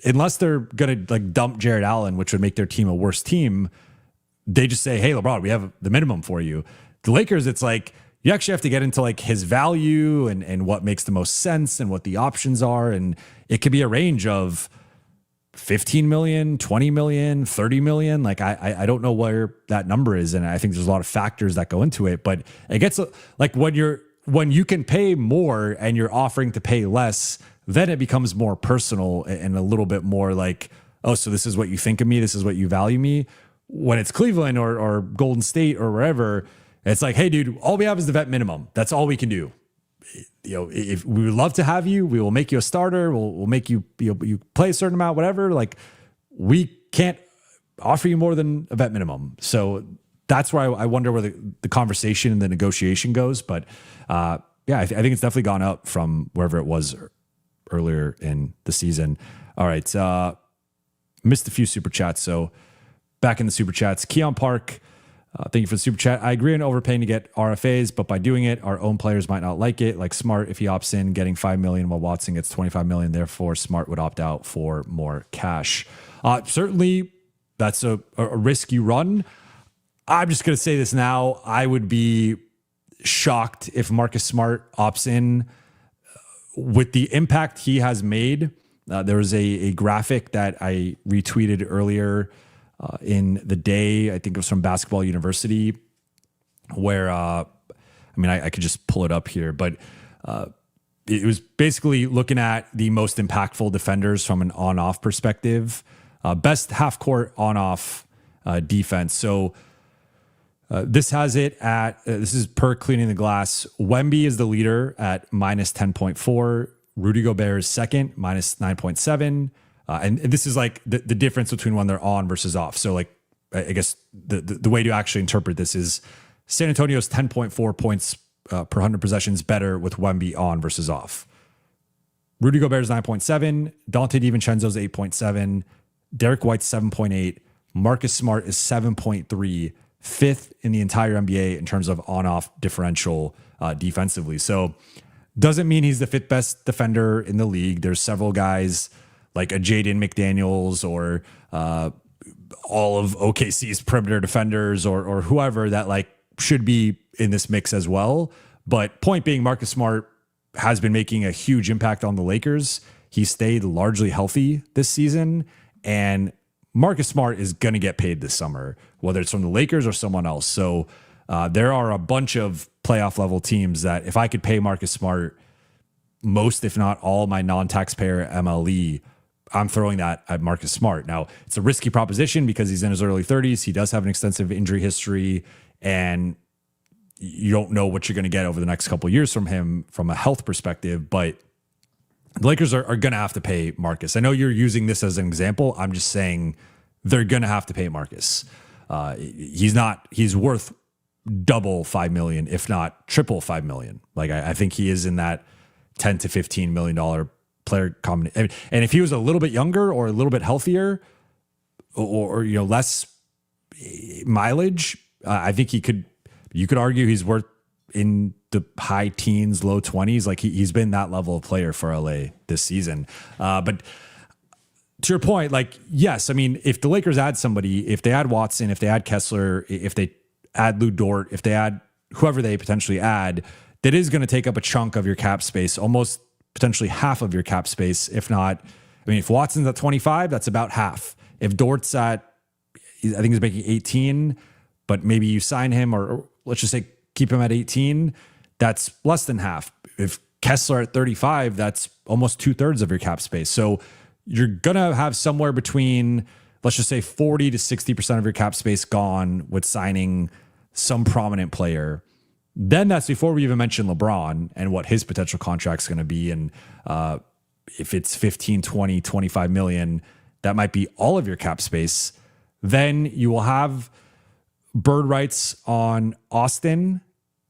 unless they're going to dump Jared Allen, which would make their team a worse team, they just say, hey, LeBron, we have the minimum for you. The Lakers, it's like, you actually have to get into his value and what makes the most sense and what the options are. And it could be a range of 15 million, 20 million, 30 million. I don't know where that number is. And I think there's a lot of factors that go into it, but it gets when you can pay more and you're offering to pay less, then it becomes more personal and a little bit more oh, so this is what you think of me. This is what you value me. When it's Cleveland or Golden State or wherever, it's like, hey, dude, all we have is the vet minimum. That's all we can do. If we would love to have you, we will make you a starter. We'll make you play a certain amount, whatever. We can't offer you more than a vet minimum. So that's where I wonder where the conversation and the negotiation goes. But I think it's definitely gone up from wherever it was earlier in the season. All right. Missed a few super chats. So back in the super chats, Keon Park. Thank you for the super chat. I agree on overpaying to get RFAs, but by doing it, our own players might not like it. Like Smart, if he opts in, getting $5 million while Watson gets $25 million. Therefore, Smart would opt out for more cash. Certainly, that's a risk you run. I'm just going to say this now. I would be shocked if Marcus Smart opts in with the impact he has made. There was a graphic that I retweeted earlier in the day. I think it was from Basketball University, where I could just pull it up here, but it was basically looking at the most impactful defenders from an on-off perspective, best half-court on-off defense. So this has it at this is per Cleaning the Glass. Wemby is the leader at minus 10.4. Rudy Gobert is second, minus 9.7. And this is the difference between when they're on versus off. So I guess the way to actually interpret this is San Antonio's 10.4 points per 100 possessions better with Wemby on versus off. Rudy Gobert's 9.7, Dante DiVincenzo's 8.7, Derek White's 7.8, Marcus Smart is 7.3, fifth in the entire NBA in terms of on-off differential defensively. So doesn't mean he's the fifth best defender in the league. There's several guys like a Jaden McDaniels or all of OKC's perimeter defenders or whoever that should be in this mix as well. But point being, Marcus Smart has been making a huge impact on the Lakers. He stayed largely healthy this season, and Marcus Smart is going to get paid this summer, whether it's from the Lakers or someone else. So there are a bunch of playoff level teams that if I could pay Marcus Smart most, if not all, my non-taxpayer MLE, I'm throwing that at Marcus Smart. Now, it's a risky proposition because he's in his early 30s. He does have an extensive injury history, and you don't know what you're going to get over the next couple of years from him from a health perspective. But the Lakers are going to have to pay Marcus. I know you're using this as an example. I'm just saying they're going to have to pay Marcus. He's worth double $5 million, if not triple $5 million. I think he is in that $10 to $15 million player combination. And if he was a little bit younger or a little bit healthier or less mileage, I think you could argue he's worth in the high teens, low 20s. He's been that level of player for LA this season. But to your point, yes, if the Lakers add somebody, if they add Watson, if they add Kessler, if they add Lou Dort, if they add whoever they potentially add, that is going to take up a chunk of your cap space, almost potentially half of your cap space. If not, if Watson's at 25, that's about half. If Dort's I think he's making 18, but maybe you sign him or let's just say keep him at 18, that's less than half. If Kessler at 35, that's almost 2/3 of your cap space. So you're going to have somewhere between, let's just say 40 to 60% of your cap space gone with signing some prominent player. Then that's before we even mention LeBron and what his potential contract's going to be. And if it's 15, 20, 25 million, that might be all of your cap space. Then you will have bird rights on Austin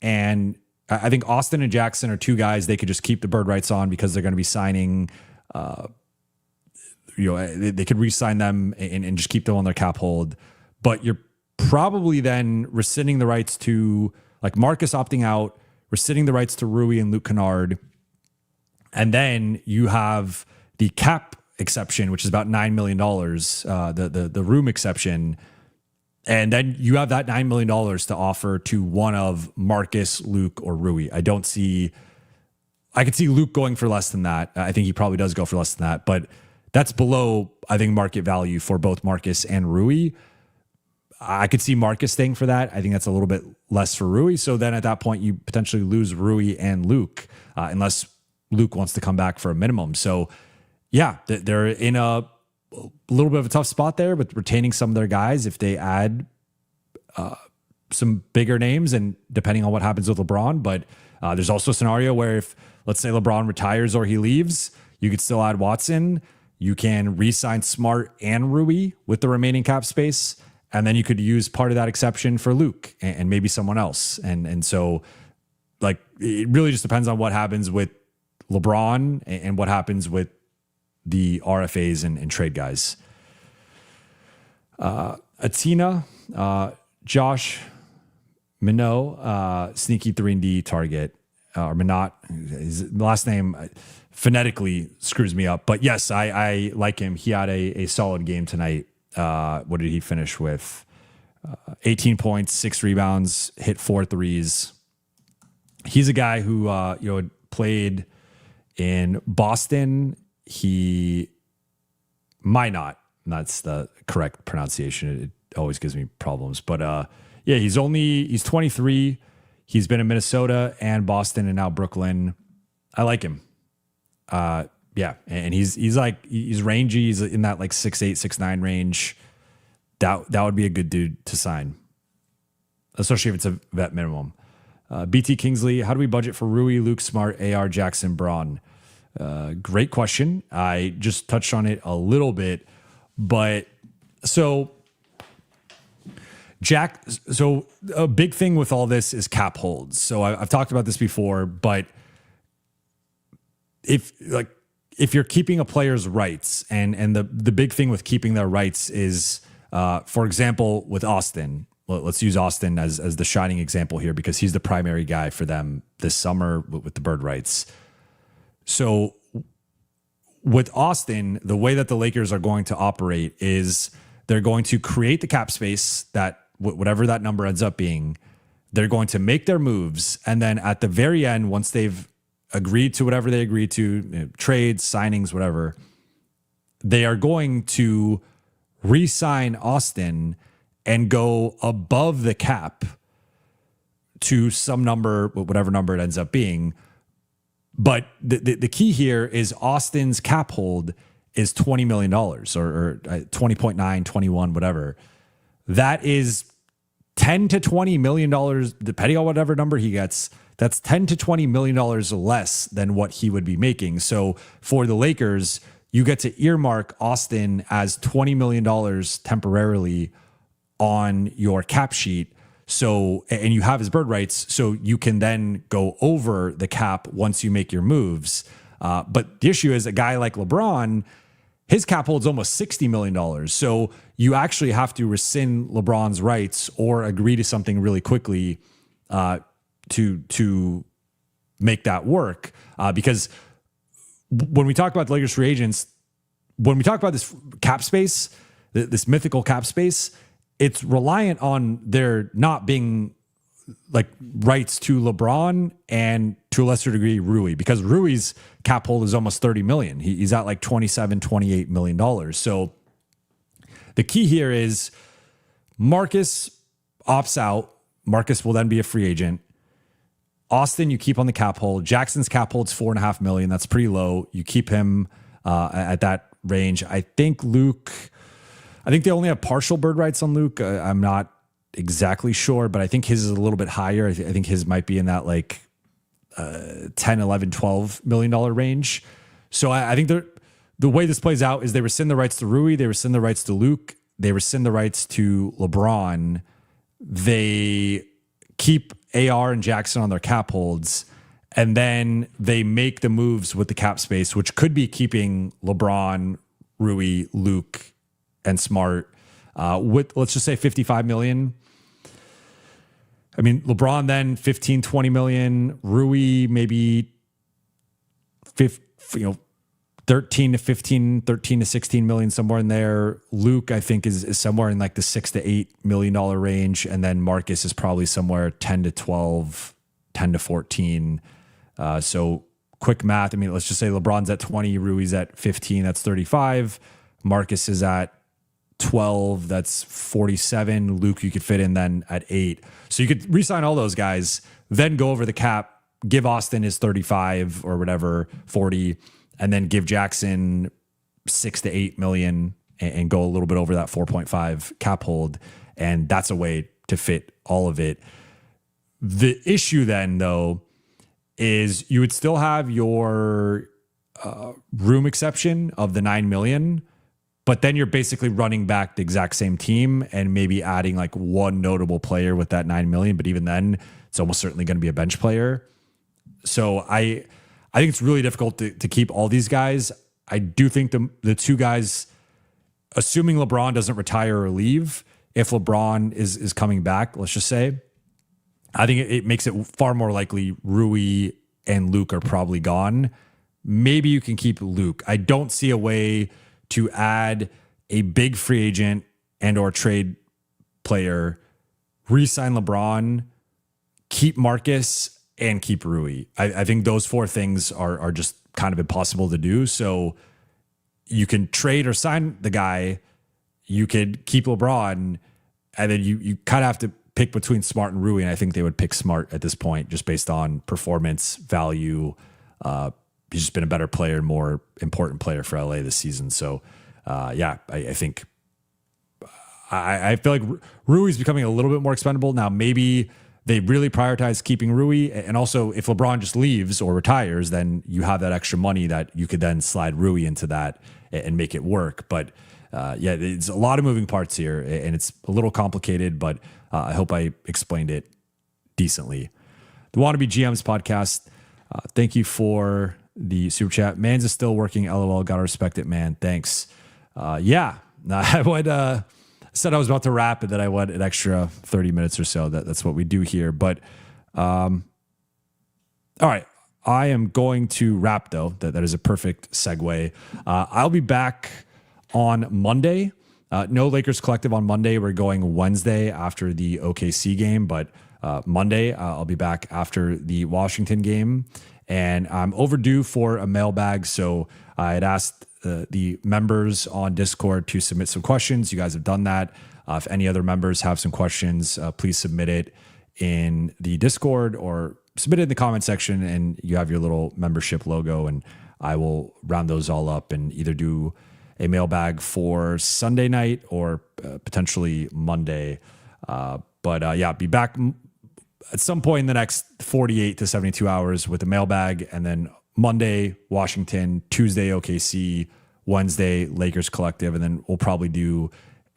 and I think Austin and Jackson are two guys they could just keep the bird rights on because they're going to be signing. They could re-sign them and just keep them on their cap hold. But you're probably then rescinding the rights to, like, Marcus opting out, rescinding the rights to Rui and Luke Kennard. And then you have the cap exception, which is about $9 million, the room exception. And then you have that $9 million to offer to one of Marcus, Luke, or Rui. I could see Luke going for less than that. I think he probably does go for less than that, but that's below, I think, market value for both Marcus and Rui. I could see Marcus staying for that. I think that's a little bit less for Rui. So then at that point, you potentially lose Rui and Luke, unless Luke wants to come back for a minimum. So yeah, they're in a little bit of a tough spot there with retaining some of their guys. If they add some bigger names, and depending on what happens with LeBron, but there's also a scenario where if, let's say, LeBron retires or he leaves, you could still add Watson. You can re-sign Smart and Rui with the remaining cap space, and then you could use part of that exception for Luke and maybe someone else. And so, like, it really just depends on what happens with LeBron and what happens with the RFAs and trade guys. Atina, Josh Minot, sneaky 3-and-D target, or Minot, his last name phonetically screws me up, but yes, I like him. He had a solid game tonight. What did he finish with? 18 points, 6 rebounds, hit 4 threes. He's a guy who played in Boston. He might not. That's the correct pronunciation. It always gives me problems. But yeah, he's 23. He's been in Minnesota and Boston and now Brooklyn. I like him. Yeah, and he's rangy. He's in that like 6'8", 6'9" range. That would be a good dude to sign, especially if it's a vet minimum. BT Kingsley, how do we budget for Rui, Luke Smart, AR, Jackson, Braun? Great question. I just touched on it a little bit, but so a big thing with all this is cap holds. So I've talked about this before, but if you're keeping a player's rights, and the big thing with keeping their rights is, for example, with Austin, let's use Austin as the shining example here because he's the primary guy for them this summer with the bird rights. So with Austin, the way that the Lakers are going to operate is they're going to create the cap space that whatever that number ends up being, they're going to make their moves. And then at the very end, once they've agreed to whatever they agreed to, trades, signings, whatever, they are going to re-sign Austin and go above the cap to some number, whatever number it ends up being. But the key here is Austin's cap hold is $20 million or 20.9, 21, whatever. That is $10 to $20 million, depending on whatever number he gets. That's $10 to $20 million less than what he would be making. So for the Lakers, you get to earmark Austin as $20 million temporarily on your cap sheet. So, and you have his bird rights, so you can then go over the cap once you make your moves. But the issue is a guy like LeBron, his cap holds almost $60 million. So you actually have to rescind LeBron's rights or agree to something really quickly to make that work. Because when we talk about the Lakers free agents, when we talk about this cap space, this mythical cap space, it's reliant on there not being like rights to LeBron and to a lesser degree Rui, because Rui's cap hold is almost 30 million. He's at like 27, 28 million dollars. So the key here is Marcus opts out. Marcus will then be a free agent. Austin, you keep on the cap hold. Jackson's cap hold's $4.5 million. That's pretty low. You keep him at that range. I think they only have partial bird rights on Luke. I'm not exactly sure, but I think his is a little bit higher. I think his might be in that like 10, 11, $12 million range. So I think the way this plays out is they rescind the rights to Rui, they rescind the rights to Luke, they rescind the rights to LeBron. They keep AR and Jackson on their cap holds, and then they make the moves with the cap space, which could be keeping LeBron, Rui, Luke, and Smart with, let's just say, $55 million. I mean, LeBron then 15, 20 million, Rui maybe 13 to 16 million, somewhere in there. Luke, I think, is somewhere in like the $6 to $8 million range. And then Marcus is probably somewhere 10 to 12, 10 to 14. So quick math. I mean, let's just say LeBron's at 20, Rui's at 15, that's 35. Marcus is at 12, that's 47. Luke, you could fit in then at 8. So you could re-sign all those guys, then go over the cap, give Austin his 35 or whatever, 40, and then give Jackson 6 to 8 million and go a little bit over that 4.5 cap hold. And that's a way to fit all of it. The issue then, though, is you would still have your room exception of the 9 million, but then you're basically running back the exact same team and maybe adding like one notable player with that 9 million. But even then, it's almost certainly going to be a bench player. So I think it's really difficult to keep all these guys. I do think the two guys, assuming LeBron doesn't retire or leave, if LeBron is coming back, let's just say, I think it makes it far more likely Rui and Luke are probably gone. Maybe you can keep Luke. I don't see a way to add a big free agent and or trade player, re-sign LeBron, keep Marcus, and keep Rui. I think those four things are just kind of impossible to do. So you can trade or sign the guy, you could keep LeBron, and then you kind of have to pick between Smart and Rui, and I think they would pick Smart at this point just based on performance, value. He's just been a better player, more important player for LA this season. So, I think I feel like Rui's becoming a little bit more expendable. Now, maybe they really prioritize keeping Rui. And also, if LeBron just leaves or retires, then you have that extra money that you could then slide Rui into that and make it work. But it's a lot of moving parts here, and it's a little complicated, but I hope I explained it decently. The Wannabe GMs podcast. Thank you for the super chat. Mans is still working. LOL. Gotta respect it, man. Thanks. I would said I was about to wrap and then I went an extra 30 minutes or so. That's what we do here. But all right. I am going to wrap though. That is a perfect segue. I'll be back on Monday. No Lakers Collective on Monday. We're going Wednesday after the OKC game, but Monday I'll be back after the Washington game. And I'm overdue for a mailbag. So I had asked the members on Discord to submit some questions. You guys have done that. If any other members have some questions, please submit it in the Discord or submit it in the comment section, and you have your little membership logo, and I will round those all up and either do a mailbag for Sunday night or potentially Monday. Be back at some point in the next 48 to 72 hours with a mailbag, and then Monday, Washington, Tuesday, OKC, Wednesday, Lakers Collective, and then we'll probably do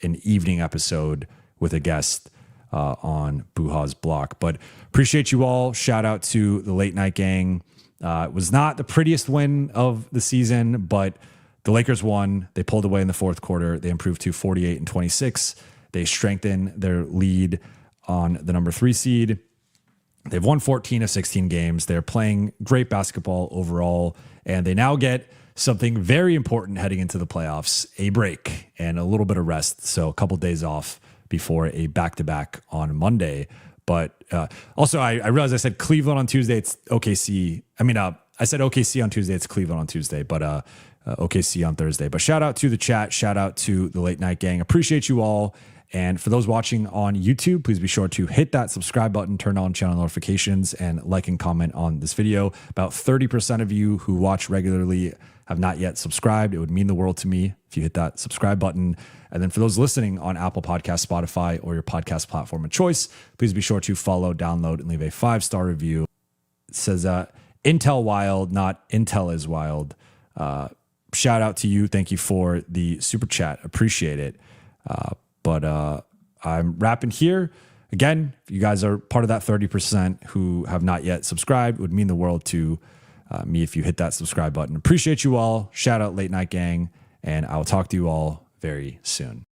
an evening episode with a guest on Buha's block. But appreciate you all. Shout out to the Late Night Gang. It was not the prettiest win of the season, but the Lakers won. They pulled away in the fourth quarter. They improved to 48-26. They strengthened their lead on the number 3 seed. They've won 14 of 16 games. They're playing great basketball overall, and they now get something very important heading into the playoffs, a break and a little bit of rest. So a couple days off before a back-to-back on Monday. But also, I realized I said Cleveland on Tuesday. It's OKC. I said OKC on Tuesday. It's Cleveland on Tuesday, but OKC on Thursday. But shout out to the chat. Shout out to the Late Night Gang. Appreciate you all. And for those watching on YouTube, please be sure to hit that subscribe button, turn on channel notifications, and like and comment on this video. About 30% of you who watch regularly have not yet subscribed. It would mean the world to me if you hit that subscribe button. And then for those listening on Apple Podcasts, Spotify, or your podcast platform of choice, please be sure to follow, download, and leave a 5-star review. It says Intel Wild, not Intel is Wild. Shout out to you. Thank you for the super chat. Appreciate it. But I'm wrapping here. Again, if you guys are part of that 30% who have not yet subscribed, it would mean the world to me if you hit that subscribe button. Appreciate you all. Shout out Late Night Gang, and I'll talk to you all very soon.